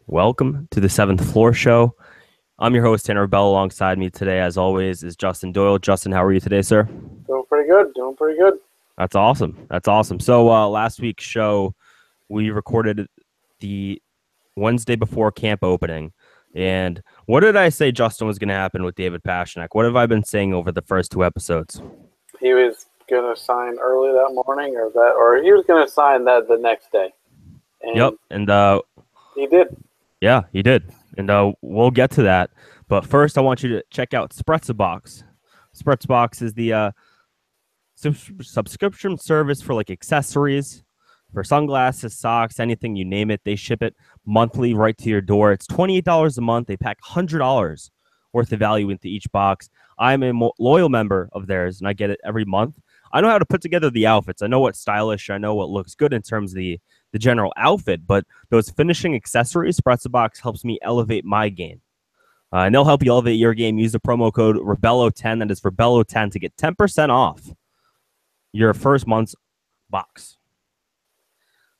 Welcome to the Seventh Floor Show. I'm your host, Tanner Bell. Alongside me today, as always, is Justin Doyle. Justin, how are you today, sir? Doing pretty good. Doing pretty good. That's awesome. That's awesome. So, last week's show, we recorded the Wednesday before camp opening. And what did I say Justin was going to happen with David Pastrnak? What have I been saying over the first two episodes? He was gonna sign early that morning, or he was gonna sign that the next day, Yep. and And he did. yeah, he did. And we'll get to that. But first, I want you to check out Spretzebox. Spretzebox is the subscription service for like accessories, for sunglasses, socks, anything you name it. They ship it monthly right to your door. It's $28 a month. They pack $100 worth of value into each box. I'm a loyal member of theirs, and I get it every month. I know how to put together the outfits. I know what's stylish. I know what looks good in terms of the general outfit, but those finishing accessories, Box helps me elevate my game. And they'll help you elevate your game. Use the promo code Rebello10. That is Rebello10 to get 10% off your first month's box.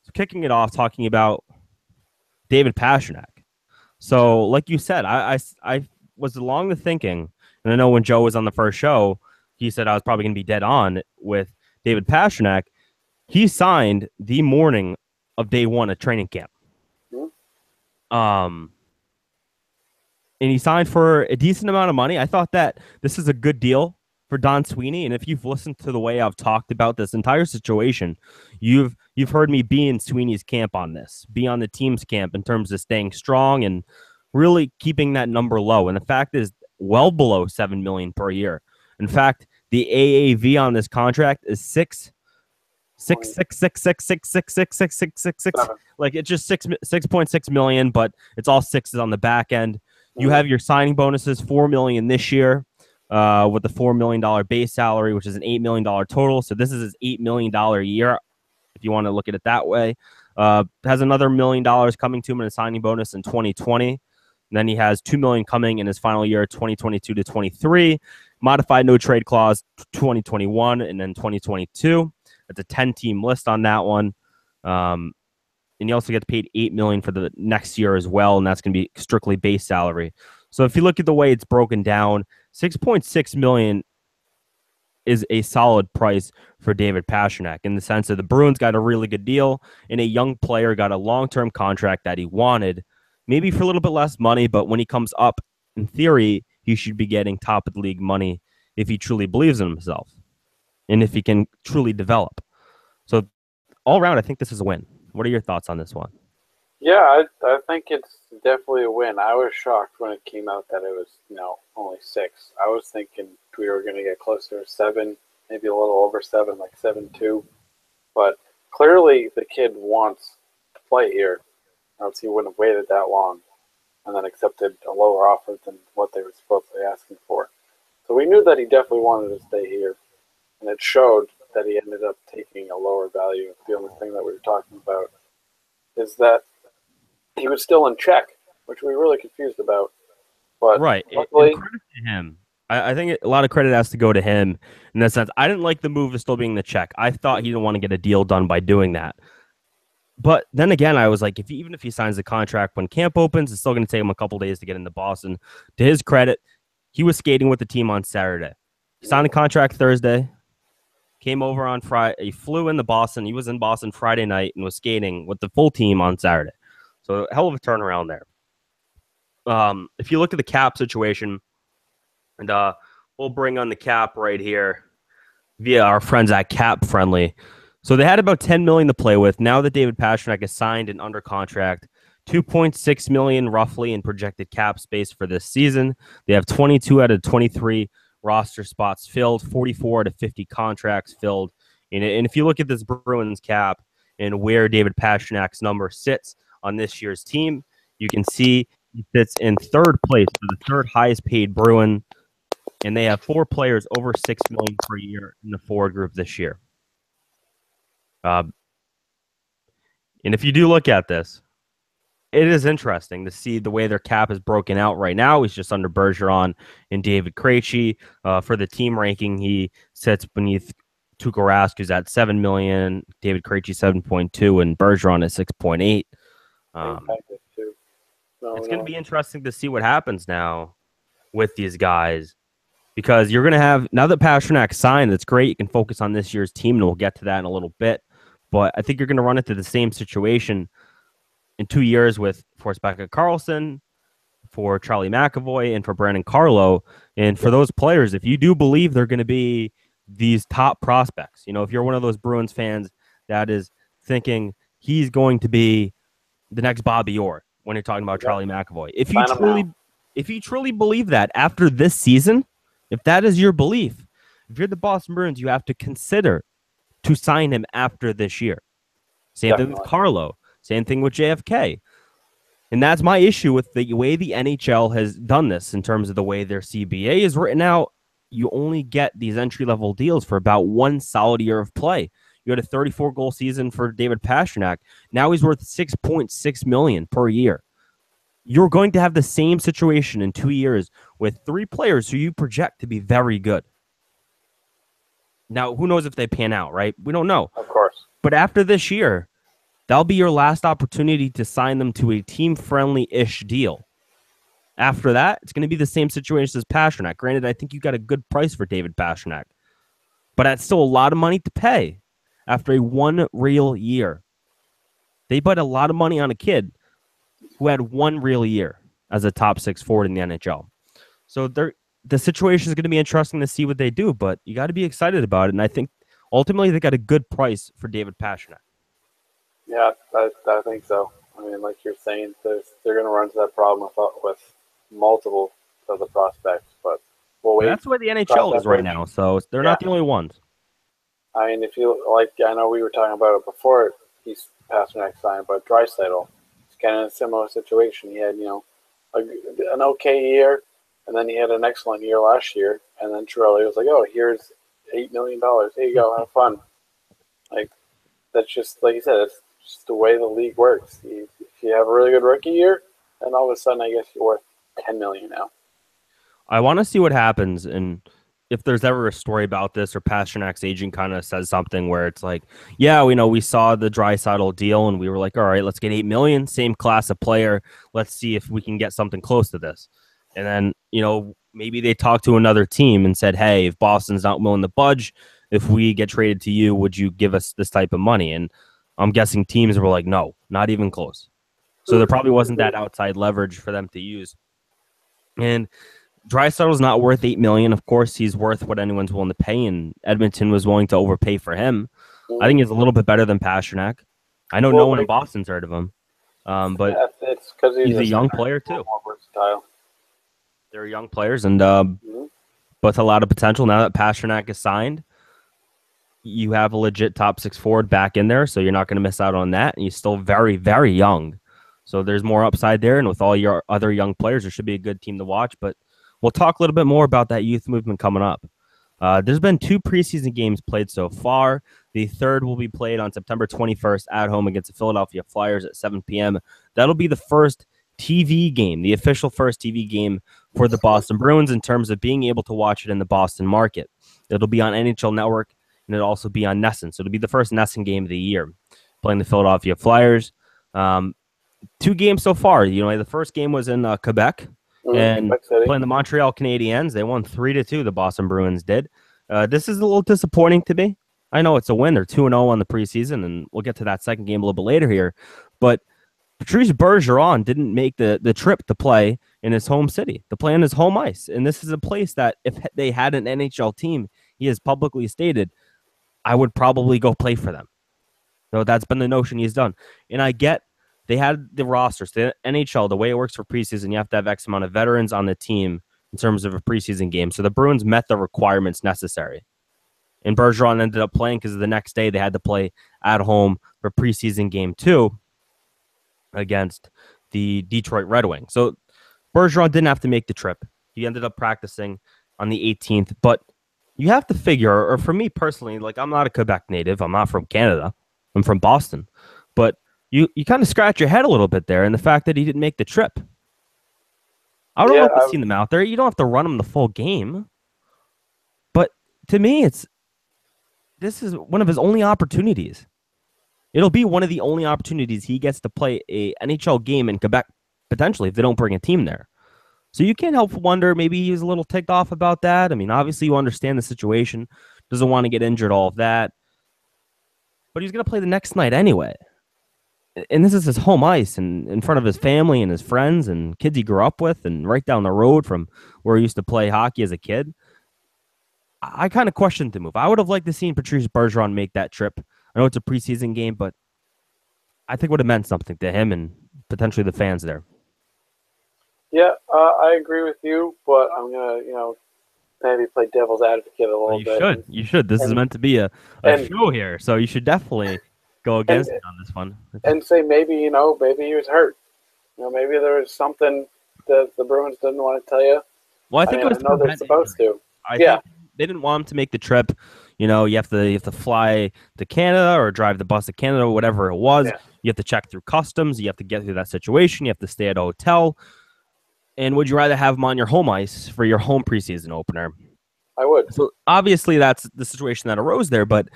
So kicking it off, talking about David Pastrnak. So, like you said, I was along the thinking, and I know when Joe was on the first show, he said I was probably going to be dead on with David Pastrnak. He signed the morning of day one of training camp. And he signed for a decent amount of money. I thought that this is a good deal for Don Sweeney. And if you've listened to the way I've talked about this entire situation, you've heard me be in Sweeney's camp on this, be on the team's camp in terms of staying strong and really keeping that number low. And the fact is well below $7 million per year. In fact, the AAV on this contract is six. Like it's just 6.6 million, but it's all sixes on the back end. You have your signing bonuses, $4 million this year, with the $4 million base salary, which is an $8 million total. So this is his $8 million a year, if you want to look at it that way. Has another $1 million coming to him in a signing bonus in 2020. And then he has $2 million coming in his final year, 2022 to 23. Modified no trade clause 2021 and then 2022. It's a 10-team list on that one. And you also get paid $8 million for the next year as well, and that's going to be strictly base salary. So if you look at the way it's broken down, $6.6 million is a solid price for David Pastrnak in the sense that the Bruins got a really good deal, and a young player got a long-term contract that he wanted, maybe for a little bit less money, but when he comes up, in theory, he should be getting top of the league money if he truly believes in himself and if he can truly develop. So all around, I think this is a win. What are your thoughts on this one? Yeah, I think it's definitely a win. I was shocked when it came out that it was, only 6. I was thinking we were going to get closer to 7, maybe a little over 7, like 7-2. But clearly the kid wants to play here, or else he wouldn't have waited that long and then accepted a lower offer than what they were supposedly asking for. So we knew that he definitely wanted to stay here, and it showed that he ended up taking a lower value. The only thing that we were talking about is that he was still in check, which we were really confused about. But right. luckily, credit to him. I think a lot of credit has to go to him in that sense. I didn't like the move of still being the check. I thought he didn't want to get a deal done by doing that. But then again, I was like, even if he signs the contract when camp opens, it's still going to take him a couple days to get into Boston. To his credit, he was skating with the team on Saturday. He signed the contract Thursday. Came over on Friday. He flew into Boston. He was in Boston Friday night and was skating with the full team on Saturday. So a hell of a turnaround there. If you look at the cap situation, and we'll bring on the cap right here via our friends at Cap Friendly. So they had about $10 million to play with. Now that David Pastrnak is signed and under contract, $2.6 million roughly in projected cap space for this season. They have 22 out of 23 roster spots filled, 44 to 50 contracts filled. And if you look at this Bruins cap and where David Pasternak's number sits on this year's team, you can see he sits in third place for the third highest paid Bruin, and they have 4 players over $6 million per year in the forward group this year. And if you do look at this, it is interesting to see the way their cap is broken out right now. He's just under Bergeron and David Krejci. For the team ranking, he sits beneath Tuukka Rask, who's at $7 million, David Krejci 7.2, and Bergeron at 6.8. No, It's going to no. be interesting to see what happens now with these guys because you're going to have now that Pastrnak signed. That's great. You can focus on this year's team, and we'll get to that in a little bit. But I think you're going to run into the same situation in 2 years with Forsberg Carlson, for Charlie McAvoy, and for Brandon Carlo. And for Yeah, those players, if you do believe they're going to be these top prospects, if you're one of those Bruins fans that is thinking he's going to be the next Bobby Orr when you're talking about yep. Charlie McAvoy, Sign them now. if you truly believe that after this season, if that is your belief, if you're the Boston Bruins, you have to consider to sign him after this year. Same thing with Definitely. Carlo. Same thing with JFK. And that's my issue with the way the NHL has done this in terms of the way their CBA is written out. You only get these entry level deals for about one solid year of play. You had a 34 goal season for David Pastrnak. Now he's worth 6.6 million per year. You're going to have the same situation in 2 years with three players who you project to be very good. Now, who knows if they pan out, right? We don't know. Of course. But after this year, that'll be your last opportunity to sign them to a team-friendly-ish deal. After that, it's going to be the same situation as Pastrnak. Granted, I think you got a good price for David Pastrnak, but that's still a lot of money to pay after a one real year. They bet a lot of money on a kid who had one real year as a top six forward in the NHL. So the situation is going to be interesting to see what they do, but you got to be excited about it. And I think ultimately they got a good price for David Pastrnak. Yeah, I think so. I mean, like you're saying, they're going to run into that problem with multiple of the prospects, but we'll wait. That's where the NHL is right now, so they're not the only ones. I mean, if you like, I know we were talking about it before he's Pastrnak signed, but Draisaitl, it's kind of a similar situation. He had an okay year, and then he had an excellent year last year, and then Chiarelli was like, "Oh, here's $8 million. Here you go, have fun." Like that's just like you said, it's just the way the league works. If you have a really good rookie year, then all of a sudden, I guess you're worth $10 million now. I want to see what happens, and if there's ever a story about this, or Pasternak's agent kind of says something where it's like, yeah, we saw the Draisaitl deal, and we were like, all right, let's get $8 million, same class of player. Let's see if we can get something close to this. And then maybe they talked to another team and said, hey, if Boston's not willing to budge, if we get traded to you, would you give us this type of money? And I'm guessing teams were like, no, not even close. So there probably wasn't that outside leverage for them to use. And Draisaitl's not worth $8 million. Of course, he's worth what anyone's willing to pay, and Edmonton was willing to overpay for him. I think he's a little bit better than Pastrnak. I know no one in Boston's heard of him, but it's because he's a young player too. More versatile. They're young players, and with a lot of potential. Now that Pastrnak is signed, you have a legit top six forward back in there, so you're not going to miss out on that. And he's still very, very young, so there's more upside there. And with all your other young players, there should be a good team to watch. But we'll talk a little bit more about that youth movement coming up. There's been 2 preseason games played so far. The third will be played on September 21st at home against the Philadelphia Flyers at 7 p.m. That'll be the first TV game, the official first TV game for the Boston Bruins in terms of being able to watch it in the Boston market. It'll be on NHL Network, and it'll also be on NESN. So it'll be the first NESN game of the year, playing the Philadelphia Flyers. 2 games so far. The first game was in Quebec, and playing the Montreal Canadiens. They won 3-2. The Boston Bruins did. This is a little disappointing to me. I know it's a win. They're 2-0 on the preseason, and we'll get to that second game a little bit later here. But Patrice Bergeron didn't make the trip to play in his home city, to play on his home ice. And this is a place that if they had an NHL team, he has publicly stated, I would probably go play for them. So that's been the notion he's done. And I get they had the rosters, the NHL, the way it works for preseason, you have to have X amount of veterans on the team in terms of a preseason game. So the Bruins met the requirements necessary. And Bergeron ended up playing because the next day they had to play at home for preseason game 2 against the Detroit Red Wings. So Bergeron didn't have to make the trip. He ended up practicing on the 18th. But you have to figure, or for me personally, like I'm not a Quebec native. I'm not from Canada. I'm from Boston. But you kind of scratch your head a little bit there in the fact that he didn't make the trip. I don't know if you've seen them out there. You don't have to run them the full game. But to me, this is one of his only opportunities. It'll be one of the only opportunities he gets to play a NHL game in Quebec potentially, if they don't bring a team there. So you can't help wonder, maybe he's a little ticked off about that. I mean, obviously you understand the situation, doesn't want to get injured, all of that, but he's going to play the next night anyway. And this is his home ice and in front of his family and his friends and kids he grew up with and right down the road from where he used to play hockey as a kid. I kind of questioned the move. I would have liked to see Patrice Bergeron make that trip. I know it's a preseason game, but I think it would have meant something to him and potentially the fans there. Yeah, I agree with you, but I'm gonna, maybe play devil's advocate a little bit. You should. This is meant to be a show here, so you should definitely go against it on this one. And say maybe he was hurt. Maybe there was something that the Bruins didn't want to tell you. Well, I think it was. I know they're supposed to. I think they didn't want him to make the trip. You have to fly to Canada or drive the bus to Canada, whatever it was. Yeah. You have to check through customs. You have to get through that situation. You have to stay at a hotel. And would you rather have him on your home ice for your home preseason opener? I would. So obviously that's the situation that arose there, but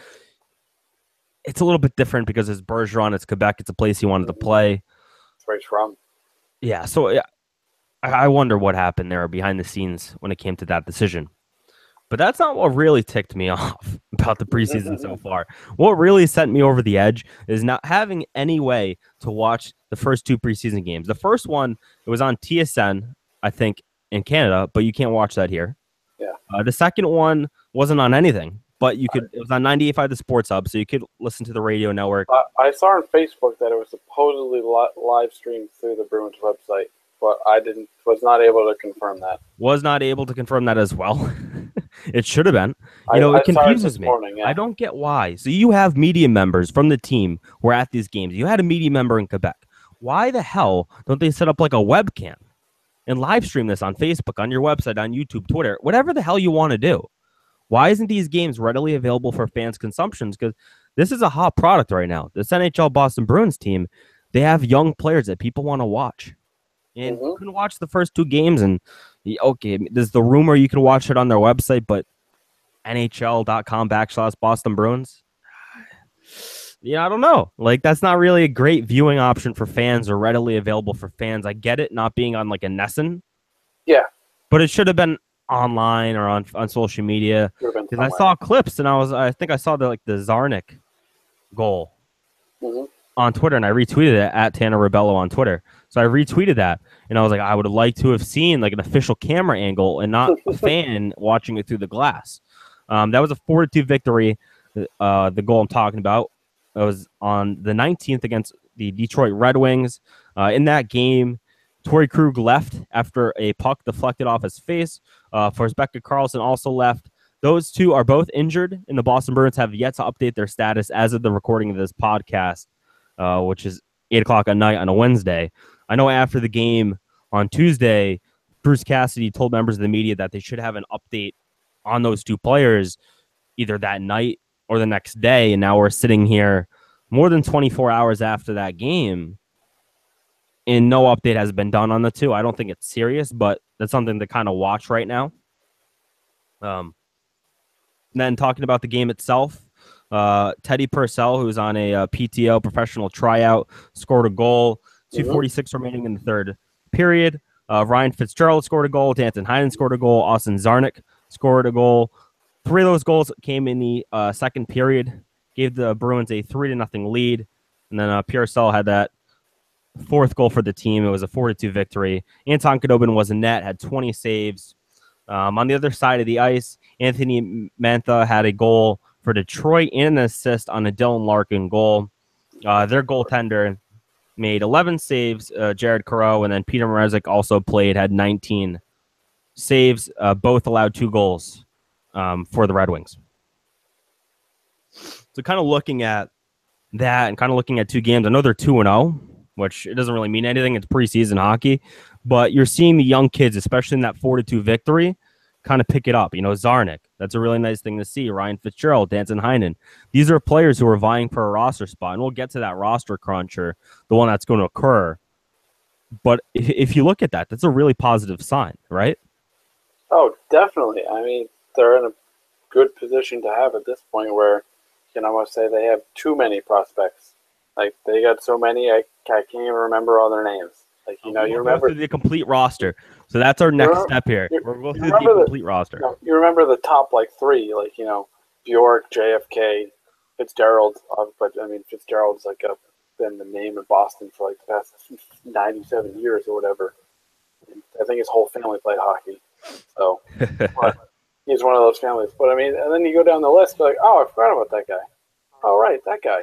it's a little bit different because it's Bergeron, it's Quebec, it's a place he wanted to play. That's where he's from. Yeah, so I wonder what happened there behind the scenes when it came to that decision. But that's not what really ticked me off about the preseason so far. What really sent me over the edge is not having any way to watch the first two preseason games. The first one, it was on TSN, I think, in Canada, but you can't watch that here. Yeah. The second one wasn't on anything, but you could. It was on 98.5 The Sports Hub, so you could listen to the radio network. I saw on Facebook that it was supposedly live streamed through the Bruins website, but was not able to confirm that. Was not able to confirm that as well. It should have been. It confuses me. Morning, yeah. I don't get why. So you have media members from the team who are at these games. You had a media member in Quebec. Why the hell don't they set up like a webcam and live stream this on Facebook, on your website, on YouTube, Twitter, whatever the hell you want to do? Why isn't these games readily available for fans' consumptions? Because this is a hot product right now. This NHL Boston Bruins team, they have young players that people want to watch. And you can watch the first two games and, okay, there's the rumor you can watch it on their website, but NHL.com/Boston Bruins, I don't know. Like, that's not really a great viewing option for fans or readily available for fans. I get it not being on like a Nessun. Yeah. But it should have been online or on social media. Because I saw clips and I think I saw the Zarnik goal on Twitter, and I retweeted it at Tanner Rebello on Twitter. So I retweeted that, and I was like, I would have liked to have seen like an official camera angle and not a fan watching it through the glass. That was a 4-2 victory. The goal I'm talking about. It was on the 19th against the Detroit Red Wings. In that game, Torrey Krug left after a puck deflected off his face. Forsbacka Karlsson also left. Those two are both injured, and the Boston Bruins have yet to update their status as of the recording of this podcast, which is 8 o'clock at night on a Wednesday. I know after the game on Tuesday, Bruce Cassidy told members of the media that they should have an update on those two players either that night or the next day, and now we're sitting here more than 24 hours after that game, and no update has been done on the two. I don't think it's serious, but that's something to kind of watch right now. Then talking about the game itself, Teddy Purcell, who's on a PTO professional tryout, scored a goal. 2:46 remaining in the third period. Ryan Fitzgerald scored a goal. Danton Heinen scored a goal. Austin Zarnik scored a goal. 3 of those goals came in the second period, gave the Bruins a 3-0 lead. And then Purcell had that fourth goal for the team. It was a 4-2 victory. Anton Khudobin was in net, had 20 saves. On the other side of the ice, Anthony Mantha had a goal for Detroit and an assist on a Dylan Larkin goal. Their goaltender made 11 saves, Jared Careau, and then Peter Mrazek also played, had 19 saves. Both allowed 2 goals for the Red Wings. So kind of looking at that and kind of looking at 2 games, I know they're 2-0, which it doesn't really mean anything. It's preseason hockey. But you're seeing the young kids, especially in that 4-2 victory, kind of pick it up. Zarnik, that's a really nice thing to see. Ryan Fitzgerald, Danton Heinen. These are players who are vying for a roster spot, and we'll get to that roster crunch or the one that's going to occur. But if you look at that, that's a really positive sign, right? Oh, definitely. I mean, they're in a good position to have at this point where you can almost say they have too many prospects. Like, they got so many, I can't even remember all their names. Like, you We'll go remember through the complete roster. So that's our you next remember, step here. you, We'll go you through the remember the complete roster. you remember the top like three, like Bjork, JFK, Fitzgerald. But I mean, Fitzgerald's like been the name in Boston for like the past 97 years or whatever. And I think his whole family played hockey, so but he's one of those families. But I mean, and then you go down the list, like, oh, I forgot about that guy. Oh, right, that guy.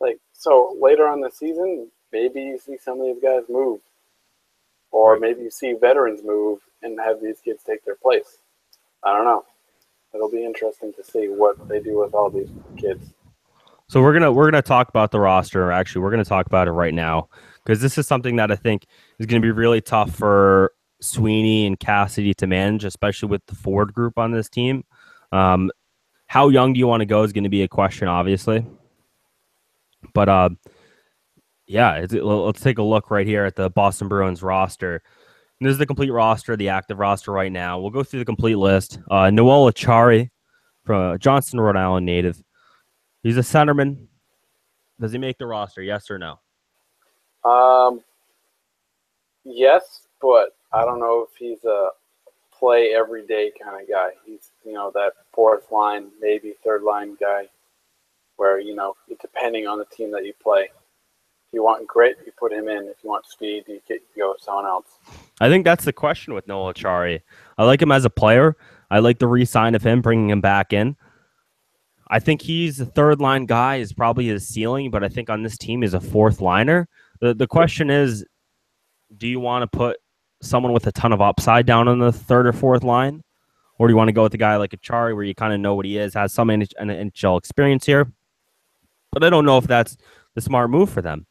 Like, so later on the season, maybe you see some of these guys move, or Right. maybe you see veterans move and have these kids take their place. I don't know. It'll be interesting to see what they do with all these kids. So we're gonna talk about the roster. Actually, we're gonna talk about it right now because this is something that I think is gonna be really tough for Sweeney and Cassidy to manage, especially with the forward group on this team. Um, how young do you want to go is going to be a question, obviously. But yeah, let's take a look right here at the Boston Bruins roster. And this is the complete roster, the active roster right now. We'll go through the complete list. Noel Achari from Johnston, Rhode Island native. He's a centerman. Does he make the roster? Yes or no? Um, yes, but I don't know if he's a play every day kind of guy. He's that fourth line, maybe third line guy, where depending on the team that you play. If you want grit, you put him in. If you want speed, you go with someone else. I think that's the question with Noel Achari. I like him as a player. I like the re-sign of him, bringing him back in. I think he's a third line guy, is probably his ceiling, but I think on this team is a fourth liner. The question is, do you want to put someone with a ton of upside down on the third or fourth line? Or do you want to go with a guy like Achari where you kind of know what he is, has some NHL experience here? But I don't know if that's the smart move for them.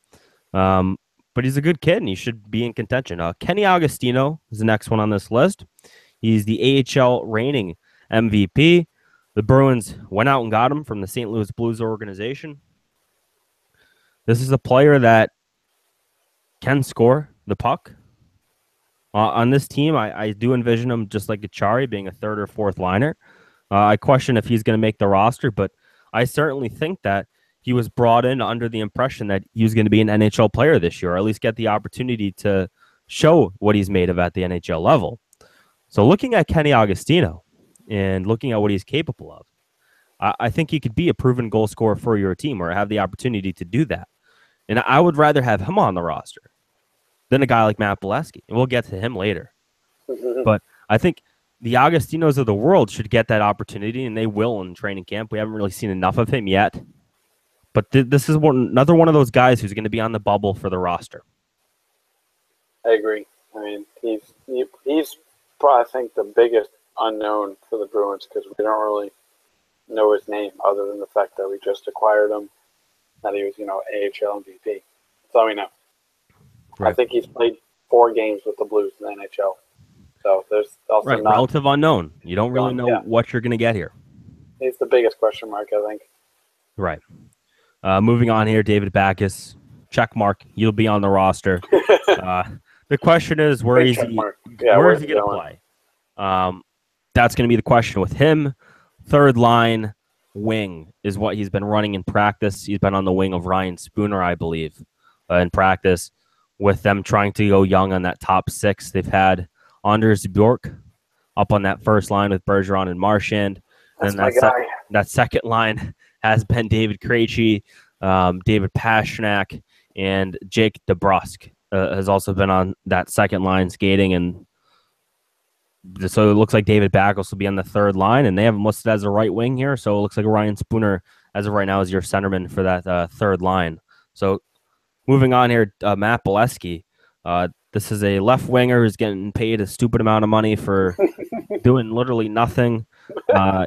But he's a good kid and he should be in contention. Kenny Agostino is the next one on this list. He's the AHL reigning MVP. The Bruins went out and got him from the St. Louis Blues organization. This is a player that can score the puck. On this team, I do envision him just like Achari being a third or fourth liner. I question if he's going to make the roster, but I certainly think that he was brought in under the impression that he was going to be an NHL player this year, or at least get the opportunity to show what he's made of at the NHL level. So looking at Kenny Agostino and looking at what he's capable of, I think he could be a proven goal scorer for your team or have the opportunity to do that. And I would rather have him on the roster than a guy like Matt Bolesky. And we'll get to him later. But I think the Agostinos of the world should get that opportunity, and they will in training camp. We haven't really seen enough of him yet. But this is another one of those guys who's going to be on the bubble for the roster. I agree. I mean, he's probably, I think, the biggest unknown for the Bruins because we don't really know his name other than the fact that we just acquired him, that he was, AHL MVP. That's all we know. Right. I think he's played 4 games with the Blues in the NHL. So there's also not relative unknown. You don't really know what you're going to get here. He's the biggest question mark, I think. Right. Moving on here, David Backes, check mark. You'll be on the roster. The question is, where is he going to play? That's going to be the question with him. Third line wing is what he's been running in practice. He's been on the wing of Ryan Spooner, I believe, in practice, with them trying to go young on that top 6. They've had Anders Bjork up on that first line with Bergeron and Marchand. That's my guy. That second line has been David Krejci, David Pastrnak, and Jake DeBrusk has also been on that second line skating. And so it looks like David Backes will be on the third line, and they have him listed as a right wing here. So it looks like Ryan Spooner, as of right now, is your centerman for that third line. So moving on here, Matt Bolesky. This is a left winger who's getting paid a stupid amount of money for doing literally nothing.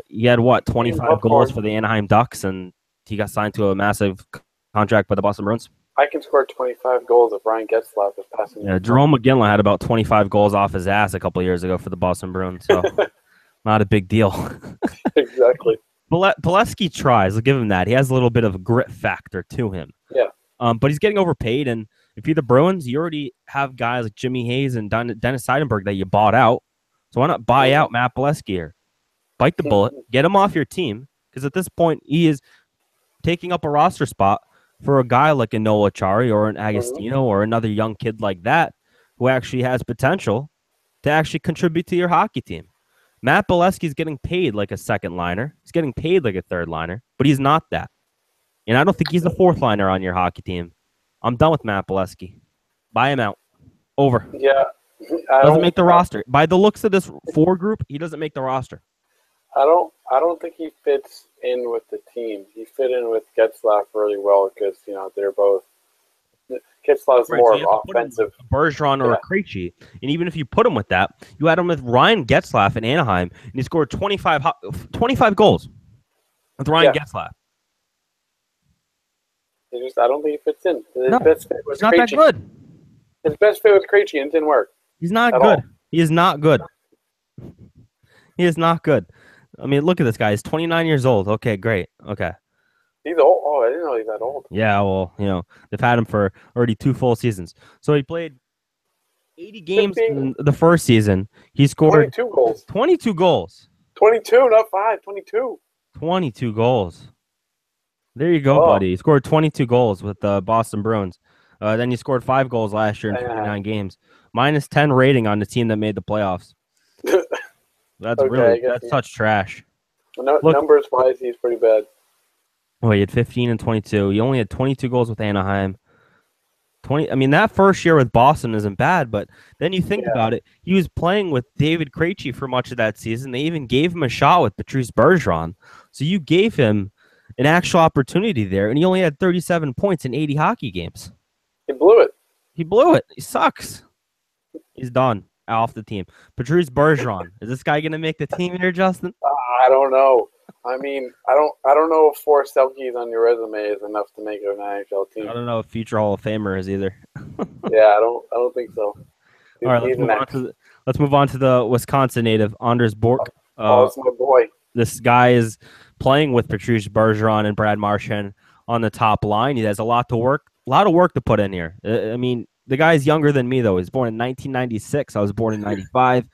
He had 25 goals for the Anaheim Ducks, and he got signed to a massive contract by the Boston Bruins. I can score 25 goals if Ryan Getzlaf is passing. Yeah, Jerome McGinley had about 25 goals off his ass a couple of years ago for the Boston Bruins, so not a big deal. Exactly. Bolesky tries. I'll give him that. He has a little bit of a grit factor to him. Yeah. But he's getting overpaid, and if you're the Bruins, you already have guys like Jimmy Hayes and Dennis Seidenberg that you bought out. So why not buy out Matt Bolesky here? Bite the bullet, get him off your team, because at this point, he is taking up a roster spot for a guy like a Noel Achari or an Agostino or another young kid like that who actually has potential to actually contribute to your hockey team. Matt Bolesky's getting paid like a second liner. He's getting paid like a third liner, but he's not that. And I don't think he's a fourth liner on your hockey team. I'm done with Matt Bolesky. Buy him out. Over. Yeah, I Doesn't don't. make the roster. By the looks of this four group, he doesn't make the roster. I don't think he fits in with the team. He fit in with Getzlaf really well because they're both. Getzlaf's more so offensive. Bergeron or a Krejci. And even if you put him with that, you had him with Ryan Getzlaf in Anaheim, and he scored 25 goals with Ryan Getzlaf. I don't think he fits in. His best fit was he's not Krejci. that good. His best fit was Krejci, and it didn't work. He's not good. All. He is not good. He is not good. I mean, look at this guy. He's 29 years old. Okay, great. Okay. He's old. Oh, I didn't know he's that old. Yeah, well, they've had him for already 2 full seasons. So he played 80 games in the first season. He scored 22 goals. 22 goals. 22, not 5. 22. 22 goals. There you go, buddy. He scored 22 goals with the Boston Bruins. Then he scored 5 goals last year in 29 games. Minus 10 rating on the team that made the playoffs. That's such trash. Numbers wise, he's pretty bad. Oh, he had 15 and 22. He only had 22 goals with Anaheim. That first year with Boston isn't bad, but then you think about it. He was playing with David Krejci for much of that season. They even gave him a shot with Patrice Bergeron. So you gave him an actual opportunity there, and he only had 37 points in 80 hockey games. He blew it. He sucks. He's done. Off the team. Patrice Bergeron. Is this guy going to make the team here, Justin? I don't know. I don't know if 4 Selkies on your resume is enough to make it an NHL team. I don't know if future Hall of Famer is either. Yeah, I don't think so. All right, let's move on to the Wisconsin native, Anders Bork. It's my boy. This guy is playing with Patrice Bergeron and Brad Marchand on the top line. He has a lot of work to put in here. The guy's younger than me, though. He's born in 1996. I was born in 95.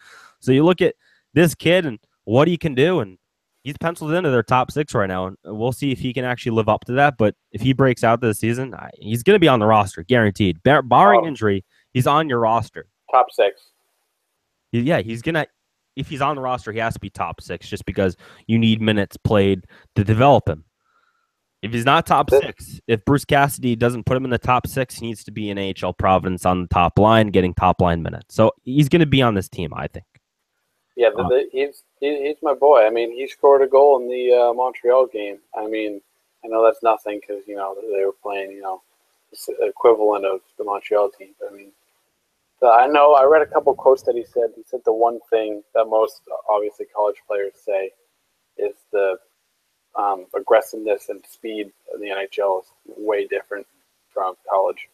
So you look at this kid and what he can do, and he's penciled into their top 6 right now. And we'll see if he can actually live up to that. But if he breaks out this season, he's going to be on the roster, guaranteed. Barring injury, he's on your roster. Top 6. Yeah, he's going to – if he's on the roster, he has to be top 6 just because you need minutes played to develop him. If he's not top 6, if Bruce Cassidy doesn't put him in the top 6, he needs to be in AHL Providence on the top line, getting top line minutes. So he's going to be on this team, I think. Yeah, he's my boy. He scored a goal in the Montreal game. I know that's nothing because they were playing the equivalent of the Montreal team. I know I read a couple quotes that he said. He said the one thing that most obviously college players say is the aggressiveness and speed of the NHL is way different from college.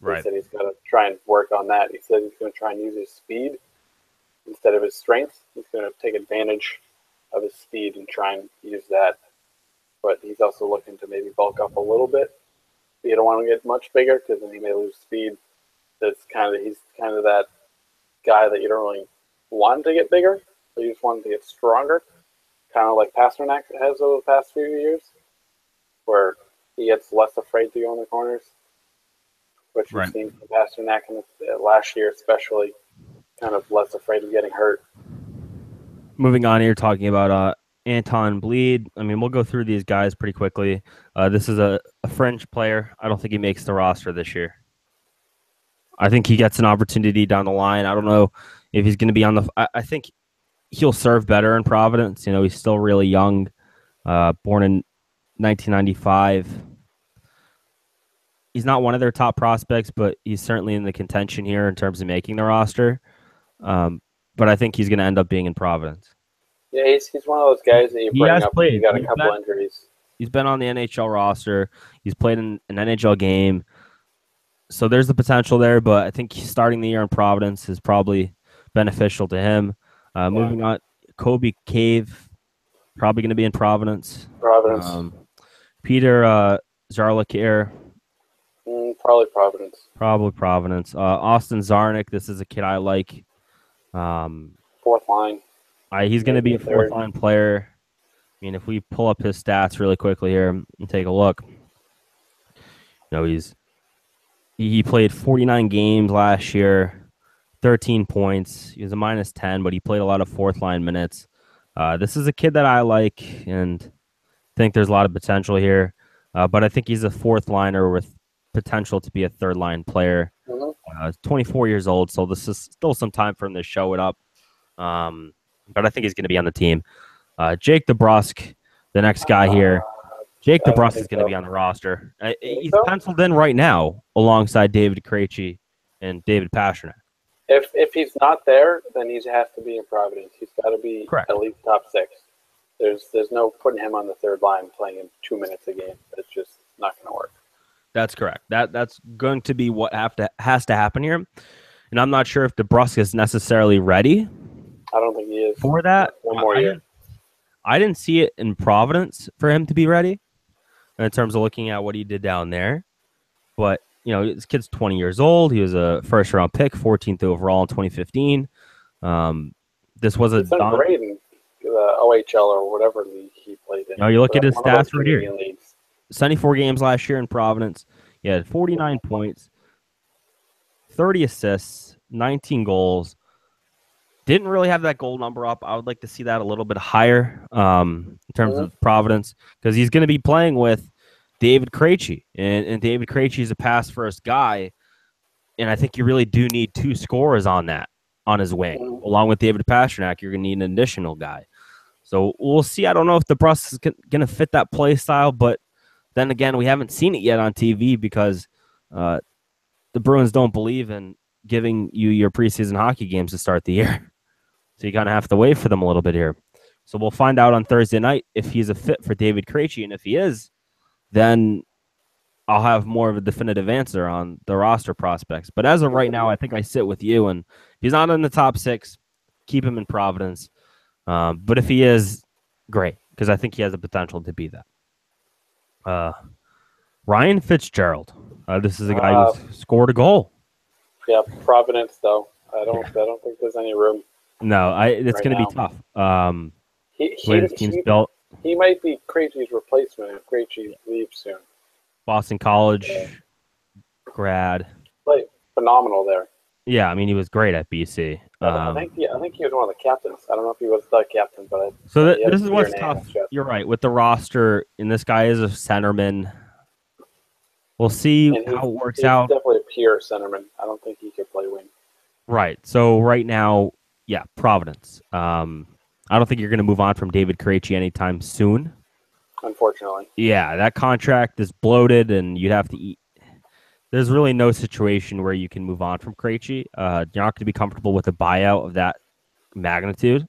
Right. He said he's got to try and work on that. He said he's going to try and use his speed instead of his strength. He's going to take advantage of his speed and try and use that. But he's also looking to maybe bulk up a little bit. You don't want to get much bigger because then he may lose speed. He's kind of that guy that you don't really want to get bigger, but you just want him to get stronger. Kind of like Pastrnak has over the past few years, where he gets less afraid to go in the corners, which we've seen from Pastrnak in last year especially, kind of less afraid of getting hurt. Moving on here, talking about Anton Bleed. We'll go through these guys pretty quickly. This is a French player. I don't think he makes the roster this year. I think he gets an opportunity down the line. I don't know if he's going to be on the – I think he'll serve better in Providence. He's still really young, born in 1995. He's not one of their top prospects, but he's certainly in the contention here in terms of making the roster. But I think he's going to end up being in Providence. Yeah, he's one of those guys that you bring up when you got a couple injuries. He's been on the NHL roster. He's played in an NHL game. So there's the potential there, but I think starting the year in Providence is probably beneficial to him. Moving on, Kobe Cave, probably going to be in Providence. Peter Zarlikir. Probably Providence. Austin Zarnik, this is a kid I like. Fourth line. He's going to be a fourth-line player. If we pull up his stats really quickly here and take a look, he played 49 games last year. 13 points. He was a -10, but he played a lot of fourth line minutes. This is a kid that I like and think there's a lot of potential here. But I think he's a fourth liner with potential to be a third line player. 24 years old, so this is still some time for him to show it up. But I think he's going to be on the team. Jake DeBrusk, the next guy here. Jake DeBrusk is going to be on the roster. He's penciled in right now alongside David Krejci and David Pastrnak. If he's not there, then he has to be in Providence. He's got to be Correct. At least top 6. There's no putting him on the third line playing him 2 minutes a game. That's just not going to work. That's correct. That's going to be what has to happen here. And I'm not sure if DeBrusk is necessarily ready. I don't think he is. For that, one more year. I didn't see it in Providence for him to be ready in terms of looking at what he did down there. But, this kid's 20 years old. He was a first-round pick, 14th overall in 2015. This was He's done great in the OHL or whatever league he played in. You look at his stats right here. Leagues. 74 games last year in Providence. He had 49 points, 30 assists, 19 goals. Didn't really have that goal number up. I would like to see that a little bit higher in terms of Providence because he's going to be playing with David Krejci. And David Krejci is a pass-first guy, and I think you really do need 2 scorers on his wing. Along with David Pastrnak, you're going to need an additional guy. So we'll see. I don't know if DeBrusk is going to fit that play style, but then again, we haven't seen it yet on TV because the Bruins don't believe in giving you your preseason hockey games to start the year. So you kind of have to wait for them a little bit here. So we'll find out on Thursday night if he's a fit for David Krejci. And if he is, then I'll have more of a definitive answer on the roster prospects. But as of right now, I think I sit with you. And if he's not in the top 6, keep him in Providence. But if he is, great, because I think he has the potential to be that. Ryan Fitzgerald. This is a guy who scored a goal. Yeah, Providence though. I don't think there's any room. No, it's going to be tough. Team's built. He might be Krejci's replacement if Krejci leaves soon. Boston College grad. Like phenomenal there. Yeah, I mean he was great at BC. I think he was one of the captains. I don't know if he was the captain, but this is what's tough. You're right with the roster, and this guy is a centerman. We'll see how it works out. He's definitely a pure centerman. I don't think he could play wing. Right. So right now, yeah, Providence. I don't think you're going to move on from David Krejci anytime soon. Unfortunately. Yeah, that contract is bloated, and you'd have to eat. There's really no situation where you can move on from Krejci. You're not going to be comfortable with a buyout of that magnitude.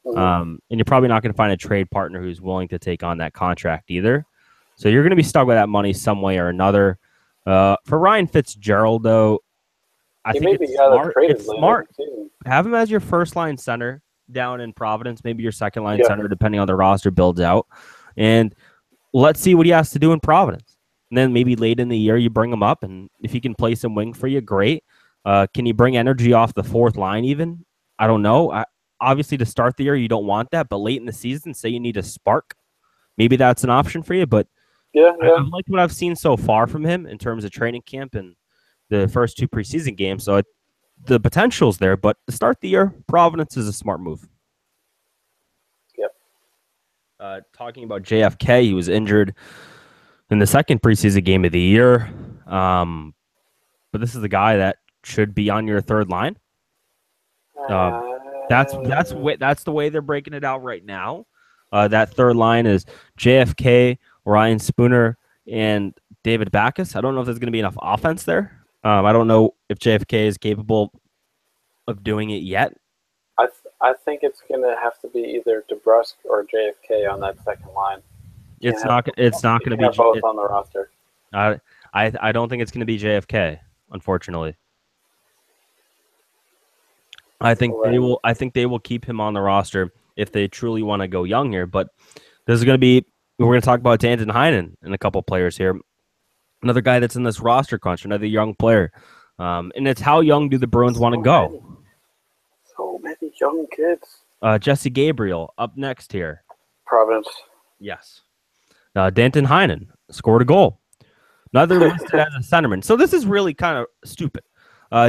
And you're probably not going to find a trade partner who's willing to take on that contract either. So you're going to be stuck with that money some way or another. For Ryan Fitzgerald, though, I think it's smart. Have him as your first-line center down in Providence, maybe your second-line center, depending on the roster builds out. And let's see what he has to do in Providence. And then maybe late in the year, you bring him up, and if he can play some wing for you, great. Can you bring energy off the fourth line even? I don't know. Obviously, to start the year, you don't want that, but late in the season, say you need a spark, maybe that's an option for you. But I like what I've seen so far from him in terms of training camp and the first 2 preseason games. So the potential's there, but to start the year, Providence is a smart move. Yep. Talking about JFK, he was injured in the second preseason game of the year. But this is the guy that should be on your third line. That's the way they're breaking it out right now. That third line is JFK, Ryan Spooner, and David Backes. I don't know if there's going to be enough offense there. I don't know if JFK is capable of doing it yet. I think it's going to have to be either DeBrusk or JFK on that second line. It's not going to be both on the roster. I don't think it's going to be JFK, unfortunately. I think they will keep him on the roster if they truly want to go young here. But this is going to be. We're going to talk about Danton Heinen and a couple players here. Another guy that's in this roster crunch, another young player. And it's how young do the Bruins want to go? So many young kids. Jesse Gabriel up next here. Providence. Yes. Danton Heinen scored a goal. Another listed as a centerman. So this is really kind of stupid.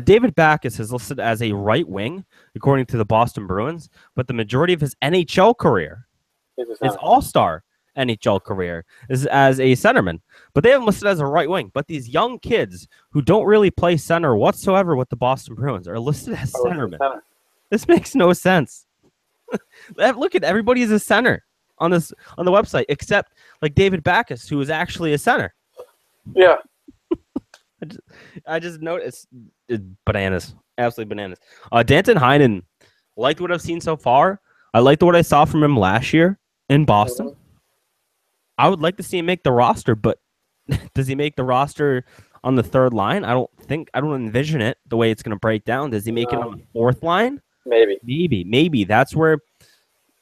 David Backes is listed as a right wing, according to the Boston Bruins, but the majority of his NHL career, his all-star NHL career, is as a centerman. But they have him listed as a right wing. But these young kids who don't really play center whatsoever with the Boston Bruins are listed as centermen. This makes no sense. Look at everybody is a center on the website, except like David Backes, who is actually a center. Yeah. I just noticed it's bananas, absolutely bananas. Danton Heinen, liked what I've seen so far. I liked what I saw from him last year in Boston. Mm-hmm. I would like to see him make the roster, but does he make the roster on the third line? I don't envision it the way it's going to break down. Does he make it on the fourth line? Maybe. That's where,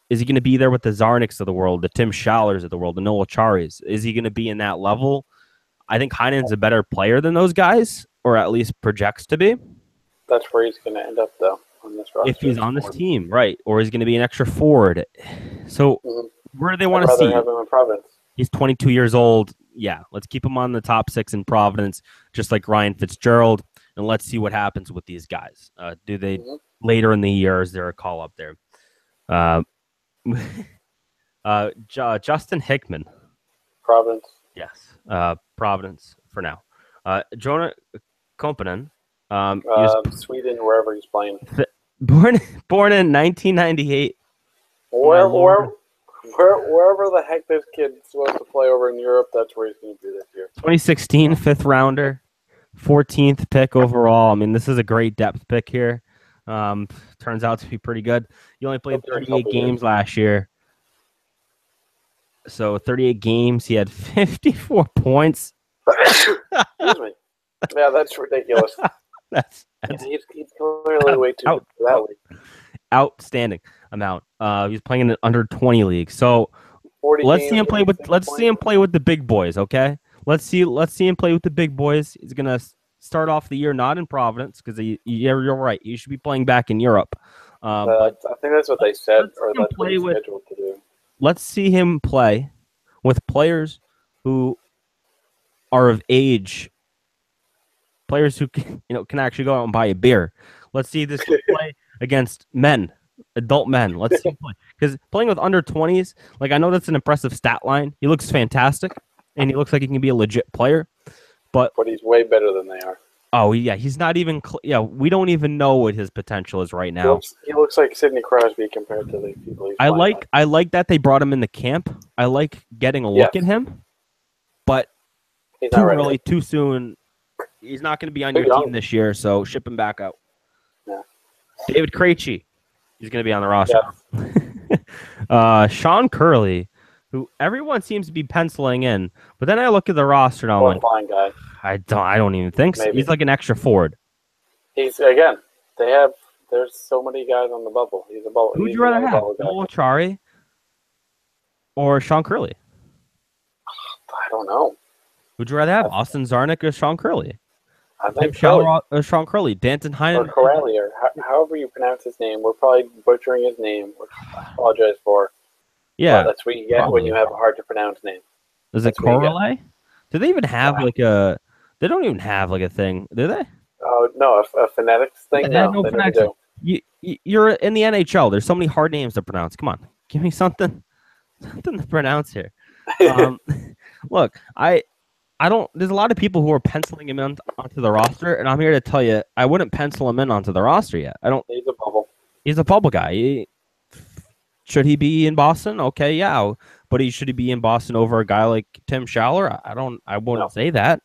is he going to be there with the Zarniks of the world, the Tim Schallers of the world, the Noel Charis? Is he going to be in that level? I think Heinen's a better player than those guys, or at least projects to be. That's where he's going to end up, though, on this roster. If he's on this team, right, or he's going to be an extra forward. So where do they want to see him in Providence? He's 22 years old. Yeah, let's keep him on the top 6 in Providence, just like Ryan Fitzgerald, and let's see what happens with these guys. Do they later in the year? Is there a call up there? Justin Hickman, Providence. Yes, Providence for now. Jonah Komppanen, Sweden, wherever he's playing. Born in 1998. Wherever the heck this kid's supposed to play over in Europe, that's where he's going to be this year. 2016 fifth rounder, 14th pick overall. I mean, this is a great depth pick here. Turns out to be pretty good. He only played 38 games last year. So 38 games, he had 54 points. Excuse me. Yeah, that's ridiculous. that's he's clearly way too that way. Outstanding amount. He's playing in an under 20 league. So let's see him play with the big boys, okay? Let's see him play with the big boys. He's gonna start off the year not in Providence because you're right. You should be playing back in Europe. I think that's what they said, or that's what he's scheduled to do. Let's see him play with players who are of age, players who can actually go out and buy a beer. Let's see this play against men, adult men. Let's see him play, because playing with under 20s, like, I know that's an impressive stat line. He looks fantastic, and he looks like he can be a legit player, but he's way better than they are. Oh, yeah, he's not even we don't even know what his potential is right now. He looks like Sidney Crosby compared to the people he's I like that they brought him in the camp. I like getting a look at him, but he's too early, too soon. He's not going to be on your team this year, so ship him back out. Yeah. David Krejci, he's going to be on the roster. Yeah. Sean Curley, who everyone seems to be penciling in, but then I look at the roster and I'm like, fine guy. I don't even think so. Maybe. He's like an extra forward. There's so many guys on the bubble. He's a bubble. Who'd you rather have, Noel Chari or Sean Curley? I don't know. Who'd you rather have, Austin Zarnik or Sean Curley? I think Sean Curley, Danton Heinen, or Corelli, or however you pronounce his name. We're probably butchering his name, which I apologize for. Yeah, but that's what you get when you have a hard to pronounce name. Is it Corelli? Do they even have They don't even have like a thing, do they? Oh no, a phonetics thing. No, they phonetics. Do. You're in the NHL. There's so many hard names to pronounce. Come on, give me something to pronounce here. Look, I don't. There's a lot of people who are penciling him in onto the roster, and I'm here to tell you, I wouldn't pencil him in onto the roster yet. I don't. He's a bubble. He's a bubble guy. Should he be in Boston? Okay, yeah, but should he be in Boston over a guy like Tim Schaller? I wouldn't say that.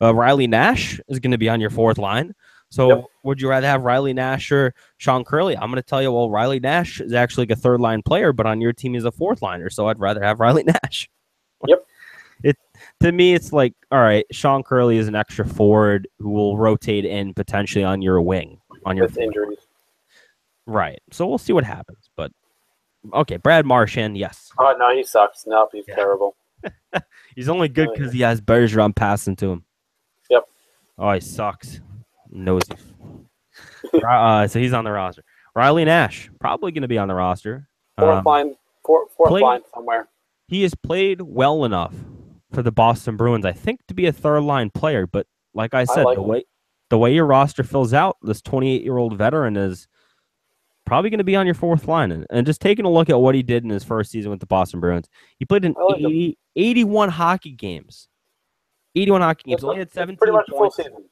Riley Nash is going to be on your fourth line. So would you rather have Riley Nash or Sean Curley? I'm going to tell you, well, Riley Nash is actually like a third line player, but on your team he's a fourth liner. So I'd rather have Riley Nash. Yep. To me, it's like, all right, Sean Curley is an extra forward who will rotate in potentially on your wing. With injuries. Right. So we'll see what happens. But, okay, Brad Marchand, yes. Oh, no, he sucks. No, he's terrible. He's only good because he has Bergeron passing to him. Yep. Oh, he sucks. Nosy. So he's on the roster. Riley Nash, probably going to be on the roster. Fourth line somewhere. He has played well enough for the Boston Bruins, I think, to be a third line player. But like I said, the way your roster fills out, this 28-year-old veteran is probably going to be on your fourth line. And just taking a look at what he did in his first season with the Boston Bruins, he played in 81 hockey games. 81 hockey games. Only had 17 pretty much points. Full season.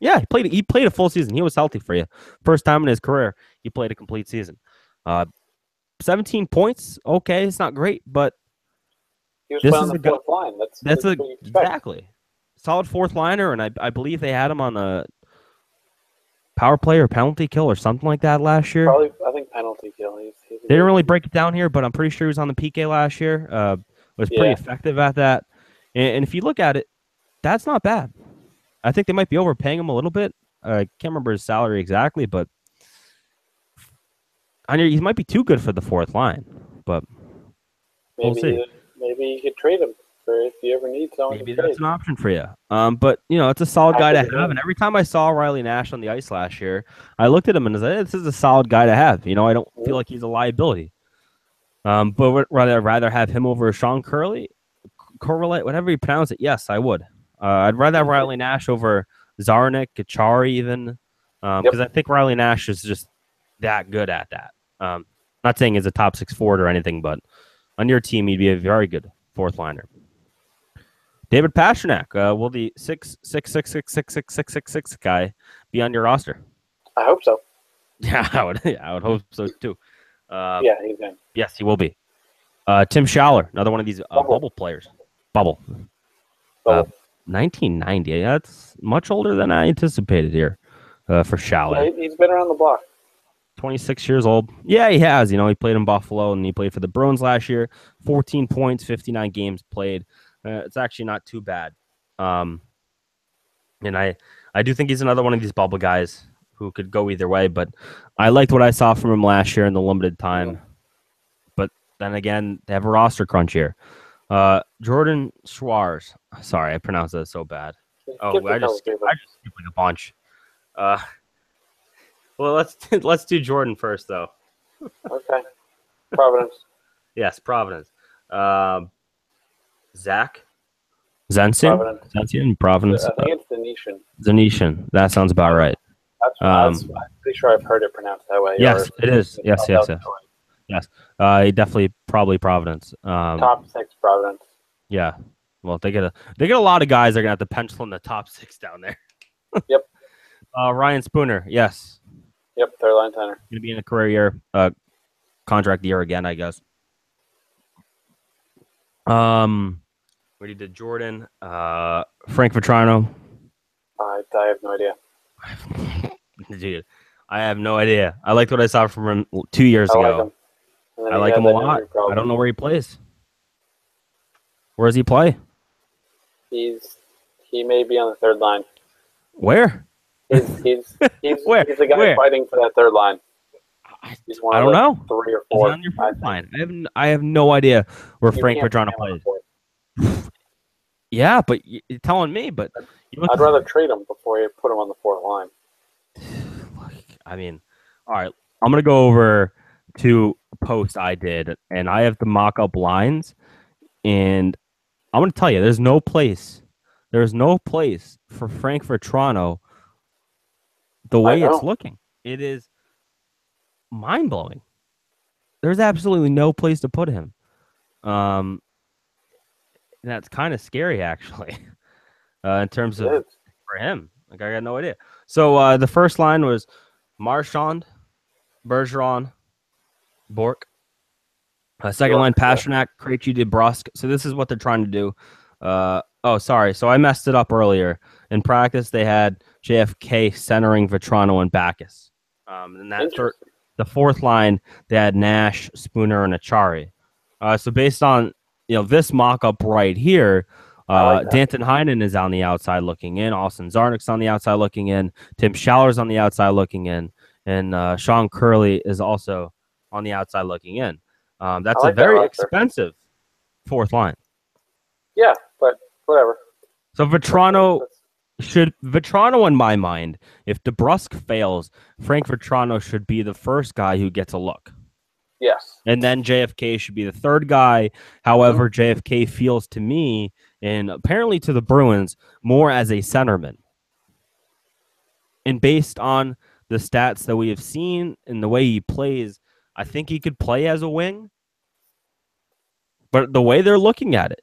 Yeah, he played a full season. He was healthy for you. First time in his career, he played a complete season. 17 points. Okay, it's not great, but he was playing on the fourth line. That's exactly solid fourth liner, and I believe they had him on a power play or penalty kill or something like that last year. Probably, I think penalty kill. They didn't really break it down here, but I'm pretty sure he was on the PK last year. Was pretty effective at that. And if you look at it, that's not bad. I think they might be overpaying him a little bit. I can't remember his salary exactly, but he might be too good for the fourth line. But we'll see. Maybe you could trade him for if you ever need someone. Maybe that's an option for you. But it's a solid guy to have. And every time I saw Riley Nash on the ice last year, I looked at him and I said, "This is a solid guy to have." I don't feel like he's a liability. But rather have him over Sean Curley, whatever you pronounce it. Yes, I would. I'd rather have Riley Nash over Zarnik, Kachari even, because I think Riley Nash is just that good at that. Not saying he's a top 6 forward or anything, but on your team, he'd be a very good fourth liner. David Pastrnak, will the 6'6" guy be on your roster? I hope so. Yeah, I would hope so too. Yeah, he's in. Yes, he will be. Tim Schaller, another one of these bubble players. Bubble. 1990. That's much older than I anticipated here for Schaller. Yeah, he's been around the block. 26 years old. Yeah, he has. He played in Buffalo and he played for the Bruins last year. 14 points, 59 games played. It's actually not too bad. And I do think he's another one of these bubble guys who could go either way. But I liked what I saw from him last year in the limited time. Yeah. But then again, they have a roster crunch here. Jordan Schwarz. Sorry, I pronounced that so bad. I just skipped like a bunch. Well, let's do Jordan first, though. Okay. Providence. Yes, Providence. Zach Zensian, Providence. I think it's Venetian. Venetian. That sounds about right. I'm pretty sure I've heard it pronounced that way. Yes, it is. Yes. He definitely probably Providence. Top 6 Providence. Yeah. Well, they get a lot of guys that are gonna have to pencil in the top 6 down there. Yep. Ryan Spooner. Yes. Yep. Third line center. Gonna be in a career year, contract year again, I guess. We did Jordan, Frank Vetrano. I have no idea. Dude, I have no idea. I liked what I saw from him 2 years ago. I like him a lot. I don't know where he plays. Where does he play? He may be on the third line. Where? He's Where? He's the guy fighting for that third line. He's one I don't know. 3 or 4. On your fourth line? I have no idea where Frank Vetrano plays. Yeah, but you're telling me. But I'd rather trade him before you put him on the fourth line. I mean, all right. I'm gonna go over to a post I did, and I have the mock-up lines, and I'm gonna tell you, there's no place for Frank Vetrano. The way it's looking, it is mind-blowing. There's absolutely no place to put him. And that's kind of scary, actually, in terms of for him. Like, I got no idea. So the first line was Marchand, Bergeron, Bork. Second line, Pastrnak, Krejci, DeBrusk. So this is what they're trying to do. Sorry. So I messed it up earlier. In practice, they had JFK centering Vetrano and Backus. And the fourth line, they had Nash, Spooner, and Achari. So based on this mock-up right here, Danton Heinen is on the outside looking in. Austin Zarnik's on the outside looking in. Tim Schaller's on the outside looking in. And Sean Curley is also on the outside looking in. That's a very expensive fourth line. Yeah, but whatever. So Vetrano, in my mind, if DeBrusk fails, Frank Vetrano should be the first guy who gets a look. Yes. And then JFK should be the third guy. However, JFK feels to me, and apparently to the Bruins, more as a centerman. And based on the stats that we have seen and the way he plays, I think he could play as a wing. But the way they're looking at it,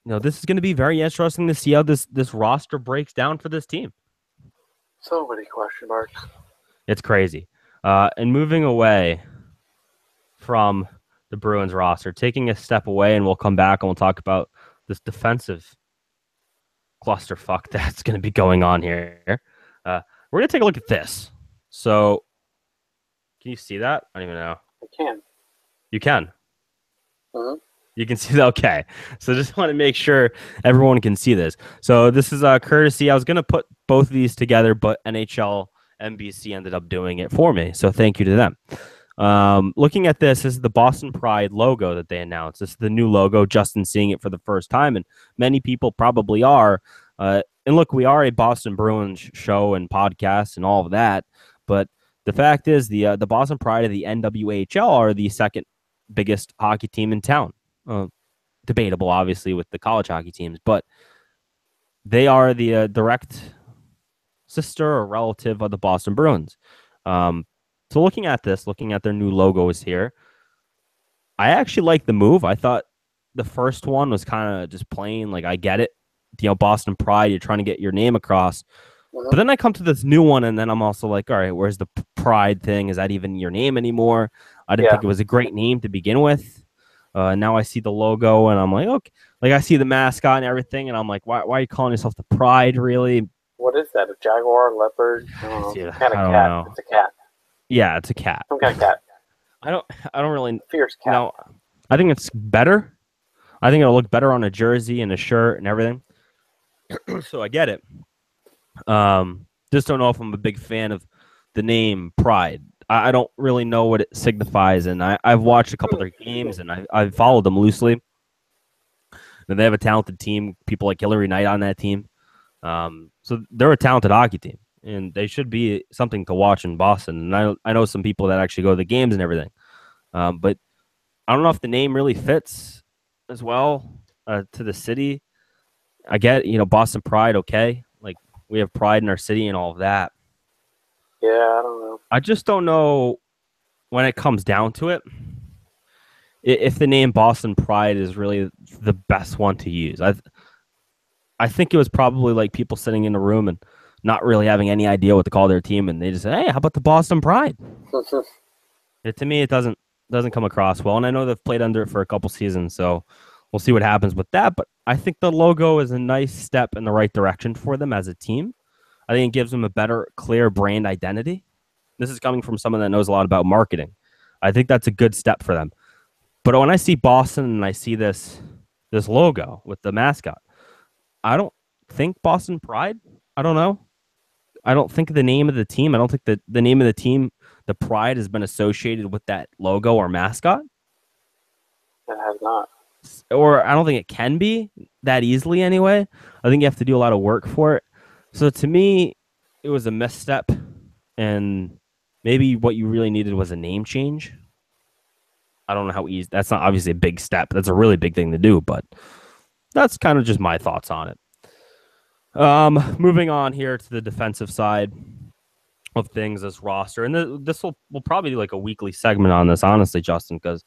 this is going to be very interesting to see how this roster breaks down for this team. So many question marks. It's crazy. And moving away from the Bruins roster, taking a step away, and we'll come back and we'll talk about this clusterfuck that's going to be going on here. We're going to take a look at this. So, can you see that? I don't even know. I can. You can? Mm-hmm. You can see that? Okay. So just want to make sure everyone can see this. So this is courtesy. I was going to put both of these together, but NHL NBC ended up doing it for me. So thank you to them. Looking at this is the Boston Pride logo that they announced. This is the new logo. Justin seeing it for the first time, and many people probably are. And look, we are a Boston Bruins show and podcast and all of that, but the fact is the Boston Pride of the NWHL are the second biggest hockey team in town. Debatable, obviously, with the college hockey teams, but they are the direct sister or relative of the Boston Bruins. So looking at their new logos here, I actually like the move. I thought the first one was kind of just plain, like, I get it. Boston Pride, you're trying to get your name across. Mm-hmm. But then I come to this new one, and then I'm also like, all right, where's the Pride thing? Is that even your name anymore? I didn't think it was a great name to begin with. Now I see the logo, and I'm like, okay. Like, I see the mascot and everything, and I'm like, why are you calling yourself the Pride, really? What is that, a jaguar, leopard? I don't know. Yeah, What kind of I don't cat? know. It's a cat. Yeah, it's a cat. Some kind of cat. I don't really... Fierce cat. No, I think it's better. I think it'll look better on a jersey and a shirt and everything. So I get it. Just don't know if I'm a big fan of the name Pride. I don't really know what it signifies, and I've watched a couple of their games, and I've followed them loosely. And they have a talented team, people like Hillary Knight on that team. So they're a talented hockey team, and they should be something to watch in Boston. And I know some people that actually go to the games and everything. But I don't know if the name really fits as well to the city. I get, Boston Pride, okay. Like, we have pride in our city and all of that. Yeah, I don't know. I just don't know when it comes down to it, if the name Boston Pride is really the best one to use. I think it was probably like people sitting in a room and not really having any idea what to call their team, and they just say, hey, how about the Boston Pride? To me, it doesn't come across well, and I know they've played under it for a couple seasons, so we'll see what happens with that, but I think the logo is a nice step in the right direction for them as a team. I think it gives them a better, clear brand identity. This is coming from someone that knows a lot about marketing. I think that's a good step for them. But when I see Boston and I see this logo with the mascot, I don't think Boston Pride. I don't know. I don't think the name of the team, I don't think that the name of the team, the Pride, has been associated with that logo or mascot. It has not. Or I don't think it can be that easily anyway. I think you have to do a lot of work for it. So to me, it was a misstep, and maybe what you really needed was a name change. I don't know how easy. That's not obviously a big step. That's a really big thing to do, but that's kind of just my thoughts on it. Moving on here to the defensive side of things, this roster, and this will probably do like a weekly segment on this, honestly, Justin, because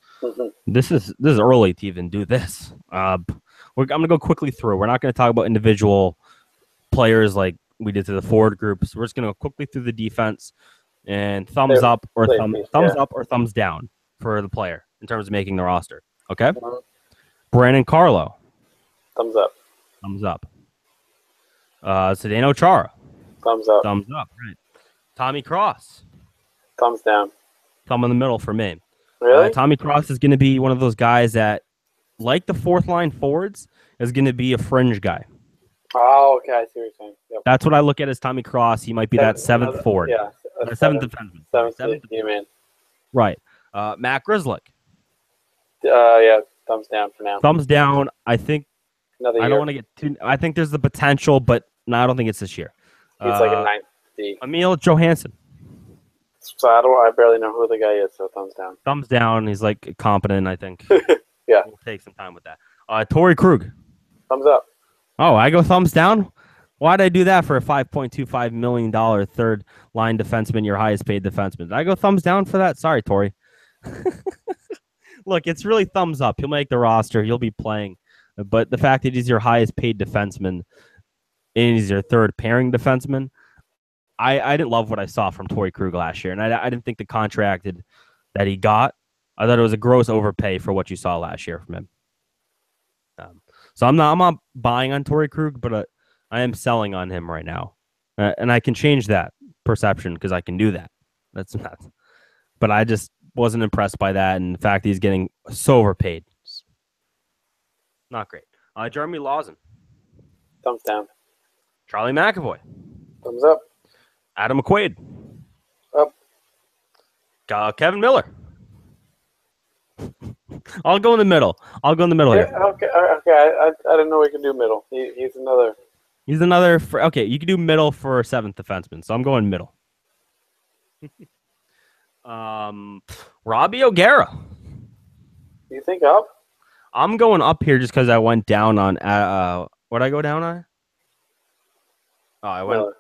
this is early to even do this. I'm gonna go quickly through. We're not going to talk about individual players like we did to the forward groups. We're just going to go quickly through the defense and thumbs up or thumbs down for the player in terms of making the roster. Okay. Brandon Carlo. Thumbs up. Thumbs up. Zdeno Chara. Thumbs up. Thumbs up. Right. Tommy Cross. Thumbs down. Thumb in the middle for me. Really? Tommy Cross is going to be one of those guys that, like the fourth line forwards, is going to be a fringe guy. Oh, okay. I see what you're saying. Yep. That's what I look at as Tommy Cross. He might be that seventh forward. Yeah. Seventh defenseman. Seventh man. Right. Matt Grzelcyk. Yeah. Thumbs down for now. Thumbs down. I think Another year. I don't want to get too. I think there's the potential, but no, I don't think it's this year. He's like a ninth D. Emil Johansson. So I barely know who the guy is. So thumbs down. Thumbs down. He's like competent. I think. Yeah. We'll take some time with that. Torrey Krug. Thumbs up. Oh, I go thumbs down. Why'd I do that for a $5.25 million third line defenseman, your highest paid defenseman? Did I go thumbs down for that? Sorry, Tori. Look, it's really thumbs up. He'll make the roster. He'll be playing. But the fact that he's your highest paid defenseman and he's your third pairing defenseman, I didn't love what I saw from Torrey Krug last year. And I didn't think the contract that he got, I thought it was a gross overpay for what you saw last year from him. So I'm not buying on Torrey Krug, but I am selling on him right now. And I can change that perception because I can do that. That's not. But I just wasn't impressed by that. And the fact he's getting so overpaid. Not great. Jeremy Lawson. Thumbs down. Charlie McAvoy. Thumbs up. Adam McQuaid. Up. Kevin Miller. I'll go in the middle. Here. Okay. I didn't know we could do middle. He's another. He's another. Okay, you can do middle for a seventh defenseman, so I'm going middle. Robbie O'Gara. You think up? I'm going up here just because I went down on. What did I go down on? Oh, I went. Miller.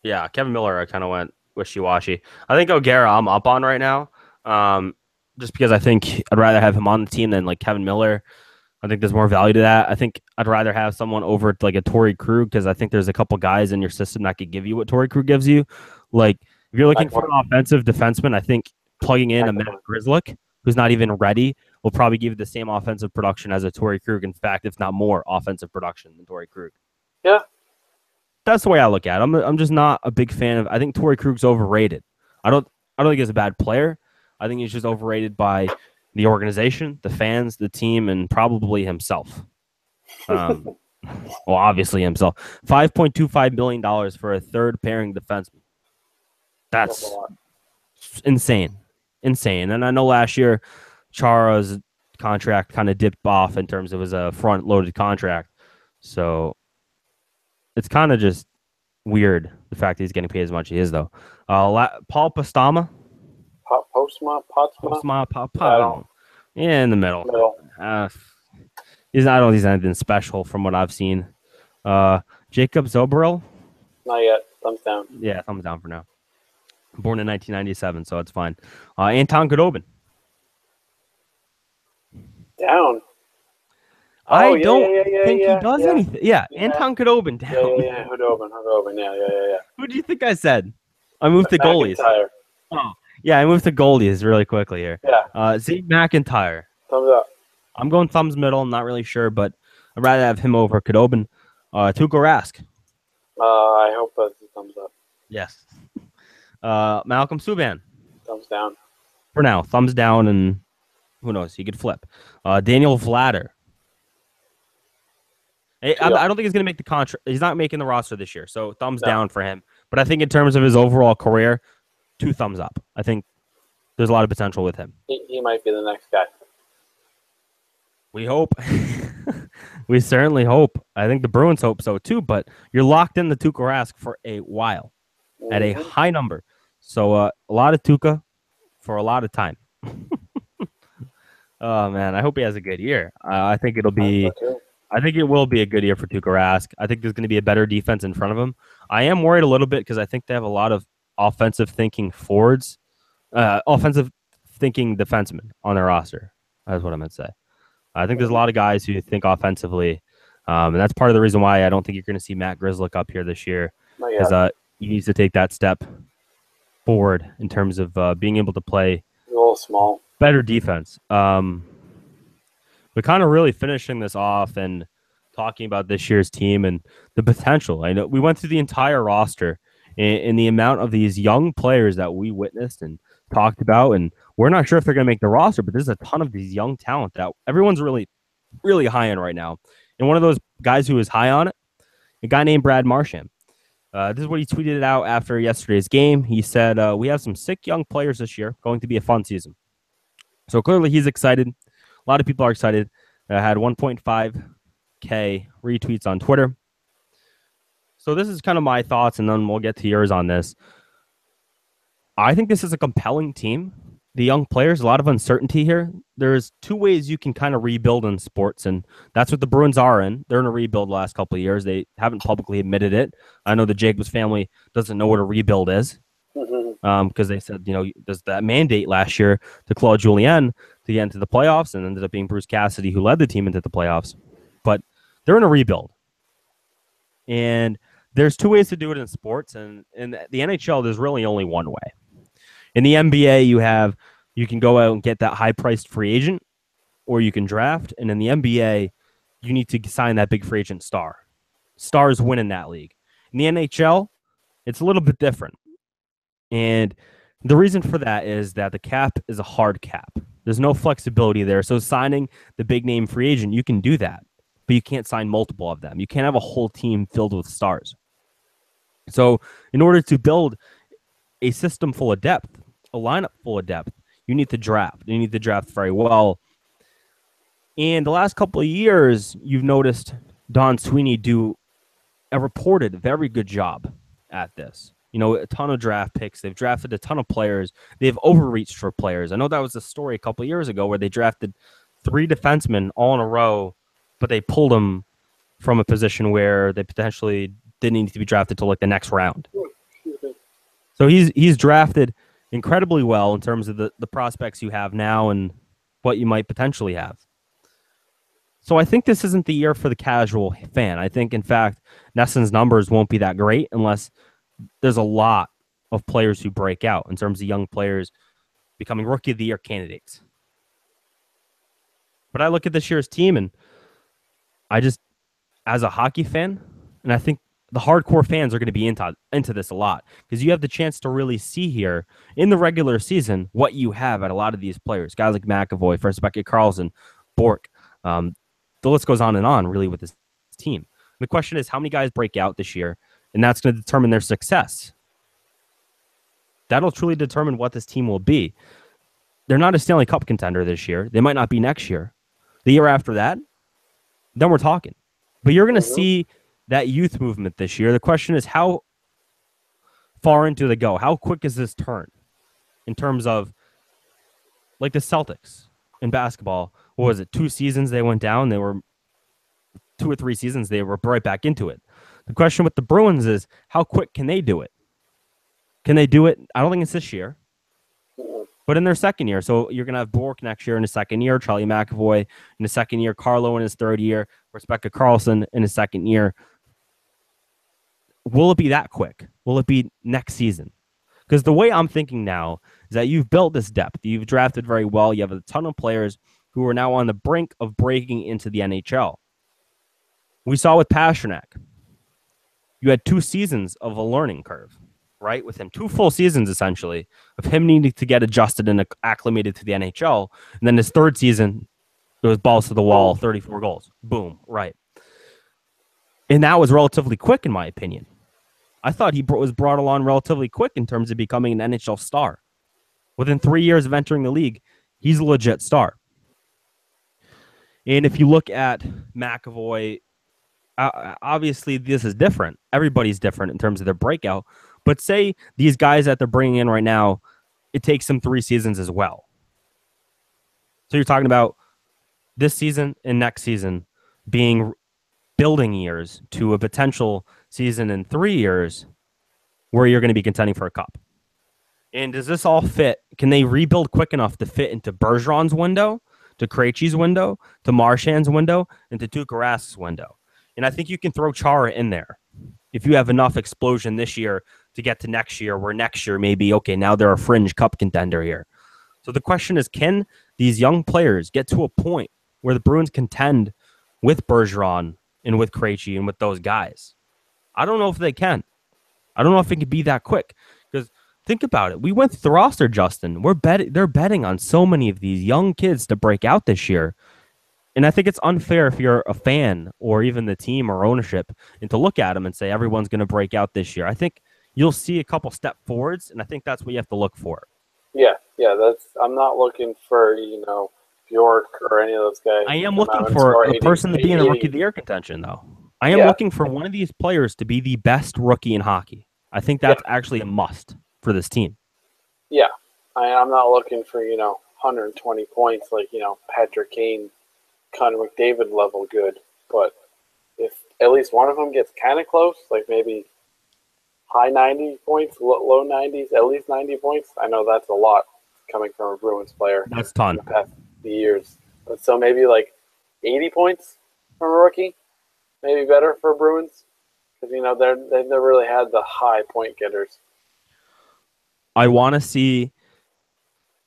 Yeah, Kevin Miller. I kind of went wishy-washy. I think O'Gara I'm up on right now. Just because I think I'd rather have him on the team than like Kevin Miller. I think there's more value to that. I think I'd rather have someone over like a Torrey Krug because I think there's a couple guys in your system that could give you what Torrey Krug gives you. Like if you're looking for an offensive defenseman, I think plugging in a Matt Grzelcyk who's not even ready will probably give you the same offensive production as a Torrey Krug. In fact, if not more offensive production than Torrey Krug. Yeah. That's the way I look at it. I'm just not a big fan of. I think Torrey Krug's overrated. I don't think he's a bad player. I think he's just overrated by the organization, the fans, the team, and probably himself. Well, obviously himself. $5.25 million for a third pairing defenseman. That's insane. Insane. And I know last year Chara's contract kind of dipped off in terms of his front-loaded contract. So it's kind of just weird, the fact that he's getting paid as much as he is, though. Paul Postma. Postma. Yeah, in the middle. He's not anything special from what I've seen. Jacob Zobril. Not yet. Thumbs down. Yeah, thumbs down for now. Born in 1997, so it's fine. Anton Khudobin. Down. I don't think he does anything. Yeah, Anton Khudobin down. Yeah, Khudobin. Yeah. Who do you think I said? I moved to goalies. McIntyre. Oh, yeah, I moved to goalies really quickly here. Yeah. Zeke McIntyre. Thumbs up. I'm going thumbs middle. I'm not really sure, but I'd rather have him over Khudobin. Tuukka Rask. I hope that's a thumbs up. Yes. Malcolm Subban. Thumbs down. For now, thumbs down, and who knows? He could flip. Daniel Vladar. I don't think he's going to make the contract. He's not making the roster this year, so thumbs down for him. But I think in terms of his overall career, 2 thumbs up. I think there's a lot of potential with him. He might be the next guy. We hope. We certainly hope. I think the Bruins hope so too, but you're locked in the Tuukka Rask for a while at a high number. So a lot of Tuukka for a lot of time. Oh, man. I hope he has a good year. I think it'll be... I think it will be a good year for Tuukka Rask. I think there's going to be a better defense in front of him. I am worried a little bit because I think they have a lot of offensive thinking forwards, offensive thinking defensemen on their roster. That's what I meant to say. I think there's a lot of guys who think offensively, and that's part of the reason why I don't think you're going to see Matt Grzelcyk up here this year, because he needs to take that step forward in terms of being able to play a little small, better defense. But kind of really finishing this off and talking about this year's team and the potential. I know we went through the entire roster in the amount of these young players that we witnessed and talked about, and we're not sure if they're going to make the roster, but there's a ton of these young talent that everyone's really, really high on right now. And one of those guys who is high on it, a guy named Brad Marchand. This is what he tweeted out after yesterday's game. He said, we have some sick young players this year, going to be a fun season. So clearly he's excited. A lot of people are excited. I had 1.5K retweets on Twitter. So this is kind of my thoughts, and then we'll get to yours on this. I think this is a compelling team. the young players, a lot of uncertainty here. There's two ways you can kind of rebuild in sports, and that's what the Bruins are in. They're in a rebuild the last couple of years. They haven't publicly admitted it. I know the Jacobs family doesn't know what a rebuild is because they said, there's that mandate last year to Claude Julien to get into the playoffs, and ended up being Bruce Cassidy who led the team into the playoffs. But they're in a rebuild. And there's two ways to do it in sports, and in the NHL, there's really only one way. In the NBA, you can go out and get that high-priced free agent, or you can draft. And in the NBA, you need to sign that big free agent star. Stars win in that league. In the NHL, it's a little bit different. And the reason for that is that the cap is a hard cap. There's no flexibility there. So signing the big-name free agent, you can do that, but you can't sign multiple of them. You can't have a whole team filled with stars. So in order to build a system full of depth, a lineup full of depth, you need to draft. You need to draft very well. And the last couple of years, you've noticed Don Sweeney do a reported very good job at this. A ton of draft picks. They've drafted a ton of players. They've overreached for players. I know that was a story a couple of years ago where they drafted 3 defensemen all in a row, but they pulled them from a position where they potentially didn't need to be drafted till like the next round. So he's drafted incredibly well in terms of the prospects you have now and what you might potentially have. So I think this isn't the year for the casual fan. I think, in fact, Nesson's numbers won't be that great unless there's a lot of players who break out in terms of young players becoming Rookie of the Year candidates. But I look at this year's team, and I just, as a hockey fan, and I think the hardcore fans are going to be into this a lot because you have the chance to really see here in the regular season what you have at a lot of these players. Guys like McAvoy, first Beckett Carlson, Bork. The list goes on and on, really, with this team. The question is, how many guys break out this year? And that's going to determine their success. That'll truly determine what this team will be. They're not a Stanley Cup contender this year. They might not be next year. The year after that, then we're talking. But you're going to see that youth movement this year. The question is, how far into they go? How quick is this turn in terms of, like the Celtics in basketball? What was it? 2 seasons they went down. They were 2 or 3 seasons. They were right back into it. The question with the Bruins is, how quick can they do it? Can they do it? I don't think it's this year, but in their second year. So you're going to have Bork next year in his second year, Charlie McAvoy in his second year, Carlo in his third year, Rebecca Carlson in his second year. Will it be that quick? Will it be next season? Because the way I'm thinking now is that you've built this depth. You've drafted very well. You have a ton of players who are now on the brink of breaking into the NHL. We saw with Pastrnak. You had 2 seasons of a learning curve, right? With him, 2 full seasons, essentially, of him needing to get adjusted and acclimated to the NHL. And then his 3rd season, it was balls to the wall, 34 goals. Boom, right. And that was relatively quick, in my opinion. I thought he was brought along relatively quick in terms of becoming an NHL star. Within 3 years of entering the league, he's a legit star. And if you look at McAvoy, obviously this is different. Everybody's different in terms of their breakout. But say these guys that they're bringing in right now, it takes them 3 seasons as well. So you're talking about this season and next season being building years to a potential season in 3 years where you're going to be contending for a cup. And does this all fit? Can they rebuild quick enough to fit into Bergeron's window, to Krejci's window, to Marchand's window, and to Tuukka Rask's window? And I think you can throw Chara in there if you have enough explosion this year to get to next year, where next year maybe, okay, now they're a fringe cup contender here. So the question is, can these young players get to a point where the Bruins contend with Bergeron and with Krejci and with those guys? I don't know if they can. I don't know if it could be that quick. Because think about it. We went through the roster, Justin. They're betting on so many of these young kids to break out this year. And I think it's unfair if you're a fan or even the team or ownership and to look at them and say everyone's going to break out this year. I think you'll see a couple step forwards, and I think that's what you have to look for. Yeah. I'm not looking for, Bjork or any of those guys. I am looking for a person to be in a Rookie of the Year contention, though. I am looking for one of these players to be the best rookie in hockey. I think that's actually a must for this team. Yeah. I'm not looking for 120 points like Patrick Kane, Connor McDavid level good, but if at least one of them gets kind of close, like maybe high 90 points, low 90s, at least 90 points, I know that's a lot coming from a Bruins player That's a in ton. the past years. But so maybe like 80 points from a rookie, maybe better for Bruins because they've never really had the high point getters. I want to see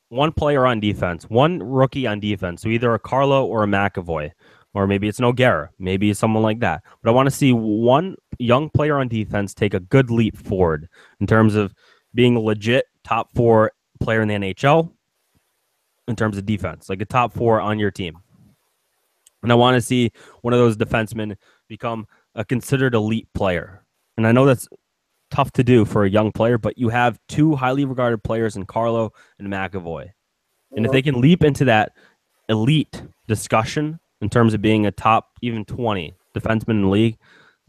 one player on defense, one rookie on defense, so either a Carlo or a McAvoy, or maybe it's an O'Gara, maybe someone like that. But I want to see one young player on defense take a good leap forward in terms of being a legit top 4 player in the NHL in terms of defense, like a top 4 on your team. And I want to see one of those defensemen become a considered elite player. And I know that's tough to do for a young player, but you have 2 highly regarded players in Carlo and McAvoy. And if they can leap into that elite discussion in terms of being a top even 20 defenseman in the league,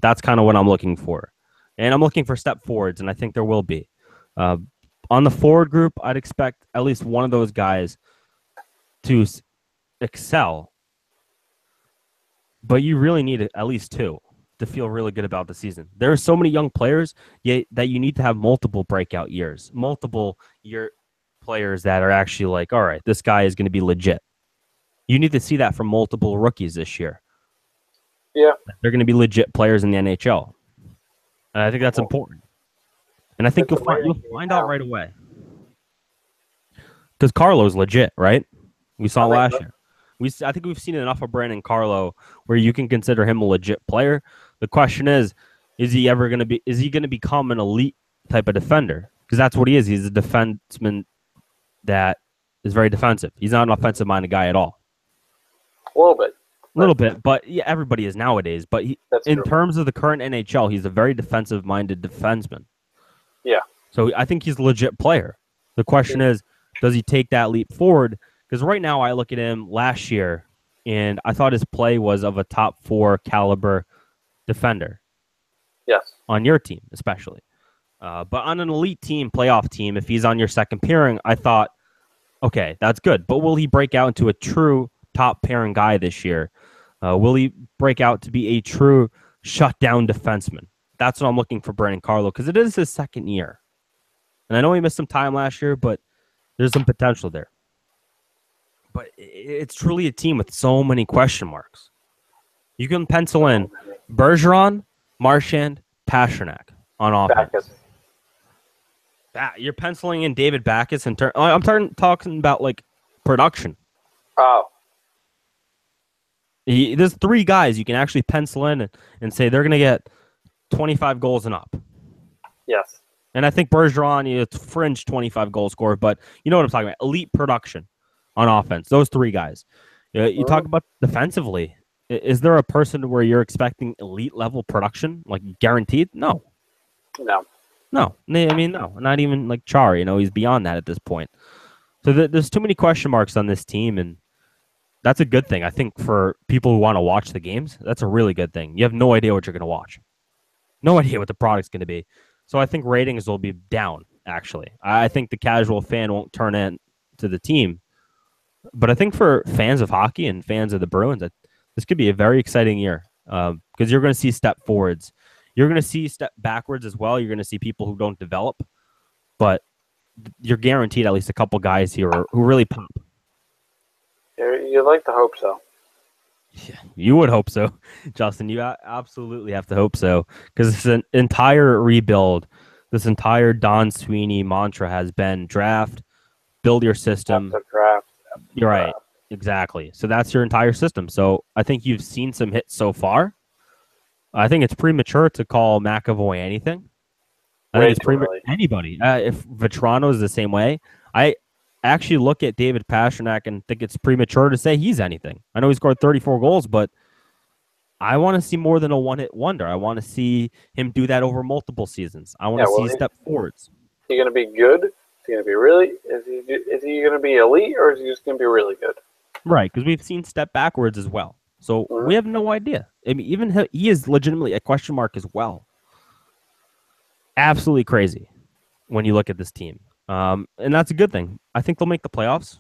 that's kind of what I'm looking for. And I'm looking for step forwards, and I think there will be. On the forward group, I'd expect at least one of those guys to excel, but you really need at least 2 to feel really good about the season. There are so many young players that you need to have multiple breakout years, multiple year players that are actually like, all right, this guy is going to be legit. You need to see that from multiple rookies this year. Yeah. They're going to be legit players in the NHL. And I think that's important. And I think you'll find out right away. Because Carlo's legit, right? We saw last year. I think we've seen enough of Brandon Carlo where you can consider him a legit player. The question is he ever going to be? Is he going to become an elite type of defender? Because that's what he is. He's a defenseman that is very defensive. He's not an offensive-minded guy at all. A little bit. A little bit, but yeah, everybody is nowadays. But in true. terms of the current NHL, he's a very defensive-minded defenseman. Yeah. So I think he's a legit player. The question is, does he take that leap forward? Because right now I look at him last year, and I thought his play was of a top 4 caliber defender. Yes. On your team, especially. But on an elite team, playoff team, if he's on your second pairing, I thought, okay, that's good. But will he break out into a true top pairing guy this year? Will he break out to be a true shutdown defenseman? That's what I'm looking for Brandon Carlo, because it is his second year. And I know he missed some time last year, but there's some potential there. But it's truly a team with so many question marks. You can pencil in Bergeron, Marchand, Pastrnak on offense. You're penciling in David Backes. I'm talking about like production. Oh. There's 3 guys you can actually pencil in and say they're going to get 25 goals and up. Yes. And I think Bergeron, it's fringe 25 goal scorer, but you know what I'm talking about. Elite production on offense. Those 3 guys. You talk about defensively. Is there a person where you're expecting elite level production, like guaranteed? No. No. I mean, no. Not even like Char. He's beyond that at this point. So there's too many question marks on this team, and that's a good thing. I think for people who want to watch the games, that's a really good thing. You have no idea what you're going to watch. No idea what the product's going to be. So I think ratings will be down, actually. I think the casual fan won't turn in to the team. But I think for fans of hockey and fans of the Bruins, this could be a very exciting year because you're going to see step forwards. You're going to see step backwards as well. You're going to see people who don't develop. But you're guaranteed at least a couple guys here who really pop. You'd like to hope so. Yeah, you would hope so, Justin. You absolutely have to hope so because it's an entire rebuild. This entire Don Sweeney mantra has been draft, build your system. Draft. You're right. Exactly. So that's your entire system. So I think you've seen some hits so far. I think it's premature to call McAvoy anything. I think it's anybody. If Vetrano is the same way, I actually look at David Pastrnak and think it's premature to say he's anything. I know he scored 34 goals, but I want to see more than a one-hit wonder. I want to see him do that over multiple seasons. I want to see step forwards. Is he going to be good? Is he going to be really? Is he going to be elite, or is he just going to be really good? Right, because we've seen step backwards as well. So we have no idea. I mean, even he is legitimately a question mark as well. Absolutely crazy when you look at this team. And that's a good thing. I think they'll make the playoffs.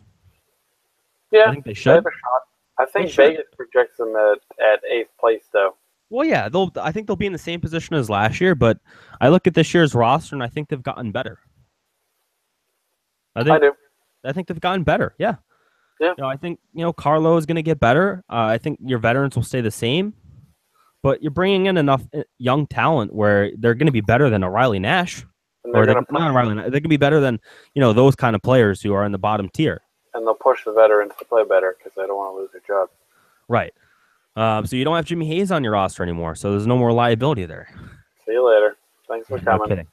I Yeah, think they they have should. a shot. I They think should. Vegas projects them at eighth place, though. Well, yeah, they'll. I think they'll be in the same position as last year, but I look at this year's roster and I think they've gotten better. I I think do. I think they've gotten better. Yeah. Yeah, I think Carlo is going to get better. I think your veterans will stay the same, but you're bringing in enough young talent where they're going to be better than O'Reilly Nash, and they're or they gonna push, not O'Reilly. Nash. They can be better than those kind of players who are in the bottom tier. and they'll push the veterans to play better because they don't want to lose their job. Right. So you don't have Jimmy Hayes on your roster anymore, so there's no more liability there. See you later. Thanks for Yeah, no coming. kidding.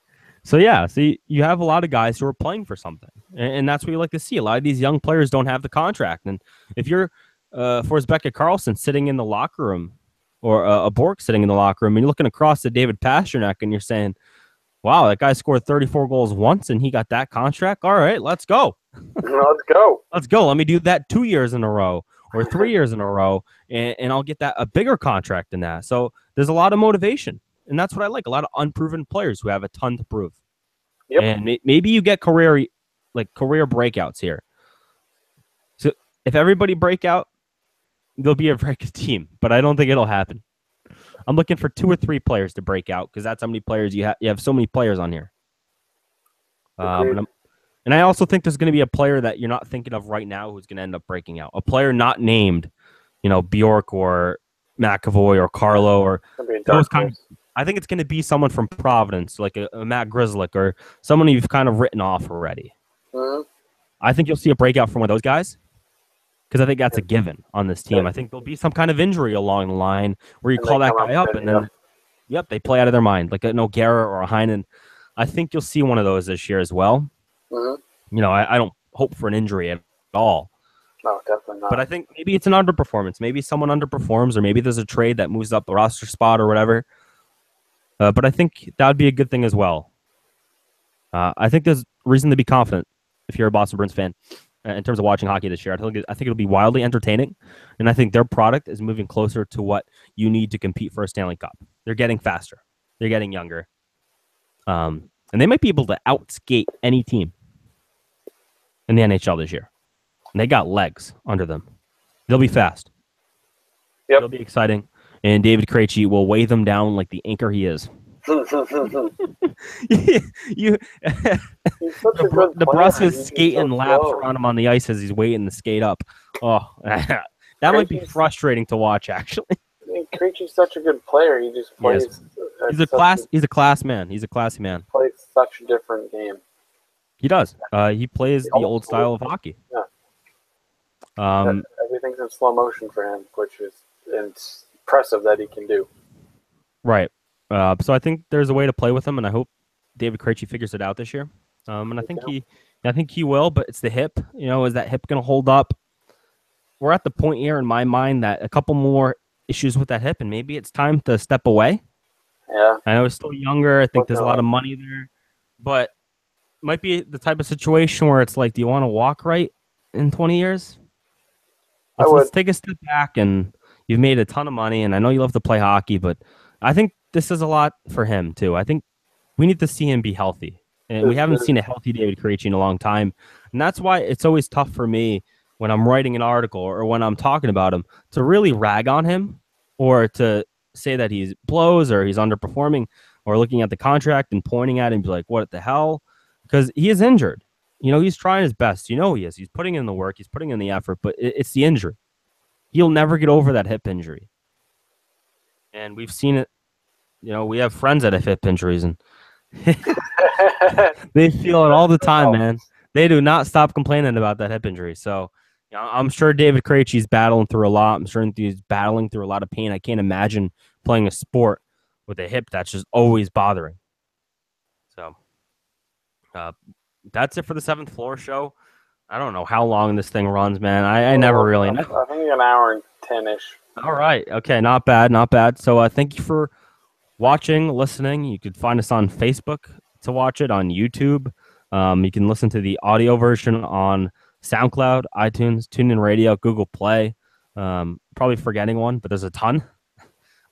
So yeah, you have a lot of guys who are playing for something, and that's what you like to see. A lot of these young players don't have the contract, and if you're Forsbecka Karlsson sitting in the locker room, or a Bork sitting in the locker room, and you're looking across at David Pastrnak, and you're saying, "Wow, that guy scored 34 goals once, and he got that contract. All right, let's go, Let's go. let's go. Let me do that 2 years in a row or 3 years in a row, and I'll get that a bigger contract than that." So there's a lot of motivation. And that's what I like. A lot of unproven players who have a ton to prove. Yep. And maybe you get career breakouts here. So if everybody break out, there'll be a very good team. But I don't think it'll happen. I'm looking for 2 or 3 players to break out because that's how many players you have. You have so many players on here. And I also think there's going to be a player that you're not thinking of right now who's going to end up breaking out. A player not named, Bjork or McAvoy or Carlo or those kinds. I think it's going to be someone from Providence, like a Matt Grzelcyk or someone you've kind of written off already. Mm-hmm. I think you'll see a breakout from one of those guys because I think that's a given on this team. I think there'll be some kind of injury along the line where you call that guy up and then, they play out of their mind, like an O'Gara or a Heinen. I think you'll see one of those this year as well. Mm-hmm. I don't hope for an injury at all. No, definitely not. But I think maybe it's an underperformance. Maybe someone underperforms or maybe there's a trade that moves up the roster spot or whatever. But I think that would be a good thing as well. I think there's reason to be confident if you're a Boston Bruins fan in terms of watching hockey this year. I think it'll be wildly entertaining, and I think their product is moving closer to what you need to compete for a Stanley Cup. They're getting faster. They're getting younger. And they might be able to outskate any team in the NHL this year. And they got legs under them. They'll be fast. Yep. It'll be exciting. And David Krejci will weigh them down like the anchor he is. DeBrusk is skating and laps around him on the ice as he's waiting to skate up. Oh, that might be frustrating to watch, actually. Krejci's such a good player. He just plays. He's a class man. He's a classy man. Plays such a different game. He does. He plays the old style of hockey. Yeah. Everything's in slow motion for him, which is impressive that he can do. Right. So I think there's a way to play with him, and I hope David Krejci figures it out this year. And I think he will. But it's the hip. Is that hip going to hold up? We're at the point here in my mind that a couple more issues with that hip, and maybe it's time to step away. Yeah. I know he's still younger. I think there's a lot of money there, but it might be the type of situation where it's like, do you want to walk right in 20 years? Let's take a step back, and you've made a ton of money, and I know you love to play hockey, but I think this is a lot for him too. I think we need to see him be healthy, and we haven't seen a healthy David Krejci in a long time, and that's why it's always tough for me when I'm writing an article or when I'm talking about him to really rag on him or to say that he blows or he's underperforming or looking at the contract and pointing at him and be like, what the hell? Because he is injured. He's trying his best. He is. He's putting in the work. He's putting in the effort, but it's the injury. He'll never get over that hip injury. And we've seen it. We have friends that have hip injuries, and they feel it all the time, man. They do not stop complaining about that hip injury. So I'm sure David Krejci's battling through a lot. I'm sure he's battling through a lot of pain. I can't imagine playing a sport with a hip that's just always bothering. So that's it for the 7th Floor show. I don't know how long this thing runs, man. I never really know. I think an hour and 10-ish. All right. Okay. Not bad. Not bad. So thank you for watching, listening. You could find us on Facebook to watch it, on YouTube. You can listen to the audio version on SoundCloud, iTunes, TuneIn Radio, Google Play. Probably forgetting one, but there's a ton.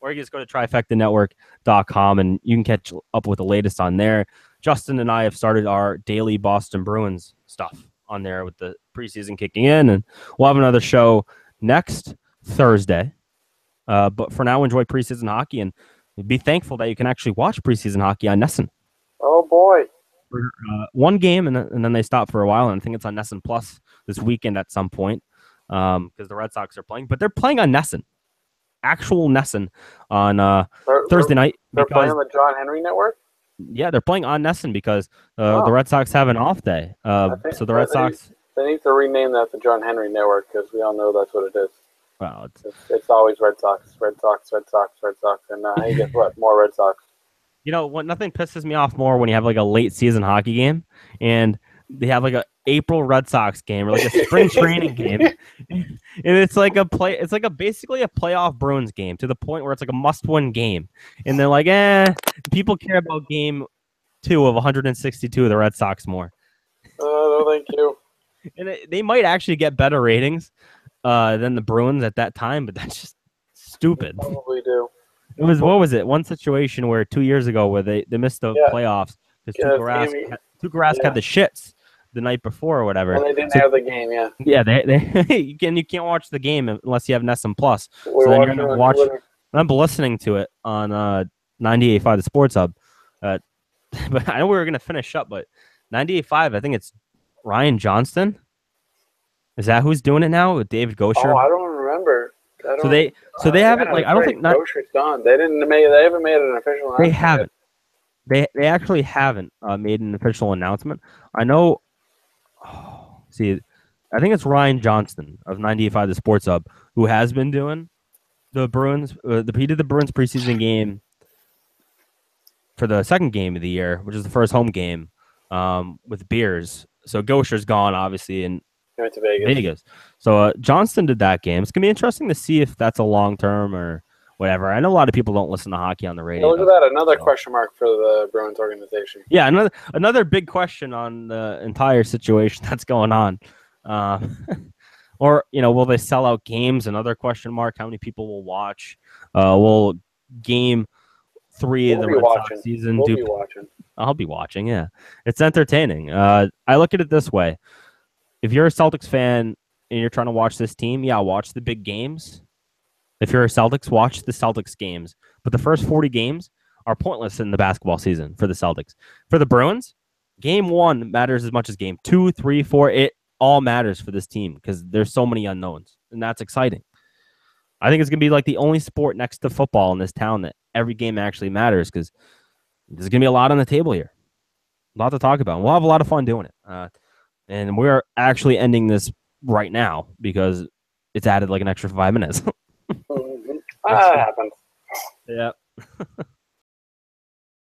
Or you can just go to trifectanetwork.com and you can catch up with the latest on there. Justin and I have started our daily Boston Bruins stuff on there with the preseason kicking in, and we'll have another show next Thursday. But for now, enjoy preseason hockey and be thankful that you can actually watch preseason hockey on NESN. Oh boy. For, one game, and then they stop for a while, and I think it's on NESN Plus this weekend at some point because the Red Sox are playing. But they're playing on NESN, actual NESN on Thursday night. They're playing on the John Henry Network? Yeah, they're playing on NESN because the Red Sox have an off day. So the Red Sox... They need to rename that the John Henry Network because we all know that's what it is. Well, it's always Red Sox, Red Sox, Red Sox, Red Sox, and hey, guess what? More Red Sox. You know what? Nothing pisses me off more when you have like a late season hockey game and they have like a April Red Sox game or like a spring training game, and it's like basically a playoff Bruins game to the point where it's like a must-win game, and they're like, people care about game 2 of 162 of the Red Sox more. No, thank you. And they might actually get better ratings than the Bruins at that time, but that's just stupid. They probably do. It was what was it? One situation where 2 years ago where they missed the playoffs because Tuukka Rask had the shits the night before or whatever. And they didn't have the game, yeah. Yeah, you can't watch the game unless you have NESN Plus. So then you're gonna watch. I'm listening to it on 98.5 the Sports Hub. But I know we were gonna finish up, but 98.5, I think it's Ryan Johnston. Is that who's doing it now with David Gosher? Oh, I don't remember. So they haven't like I don't think Gosher's gone. They haven't made an official announcement. They haven't. They actually haven't made an official announcement. I know. I think it's Ryan Johnston of 98.5 the Sports Hub who has been doing the Bruins. He did the Bruins preseason game for the second game of the year, which is the first home game with Beers. So Gosher's gone, obviously, and went to Vegas. So Johnston did that game. It's gonna be interesting to see if that's a long term or whatever. I know a lot of people don't listen to hockey on the radio. Look at that, another question mark for the Bruins organization. Yeah, another big question on the entire situation that's going on. Or will they sell out games? Another question mark. How many people will watch? Will game 3 of the Red Sox season? We'll be watching. I'll be watching. Yeah, it's entertaining. I look at it this way: if you're a Celtics fan and you're trying to watch this team, watch the big games. If you're a Celtics, watch the Celtics games. But the first 40 games are pointless in the basketball season for the Celtics. For the Bruins, game 1 matters as much as game 2, 3, 4. It all matters for this team because there's so many unknowns, and that's exciting. I think it's going to be like the only sport next to football in this town that every game actually matters because there's going to be a lot on the table here. A lot to talk about. And we'll have a lot of fun doing it. And we're actually ending this right now because it's added like an extra 5 minutes. That happens. Yeah.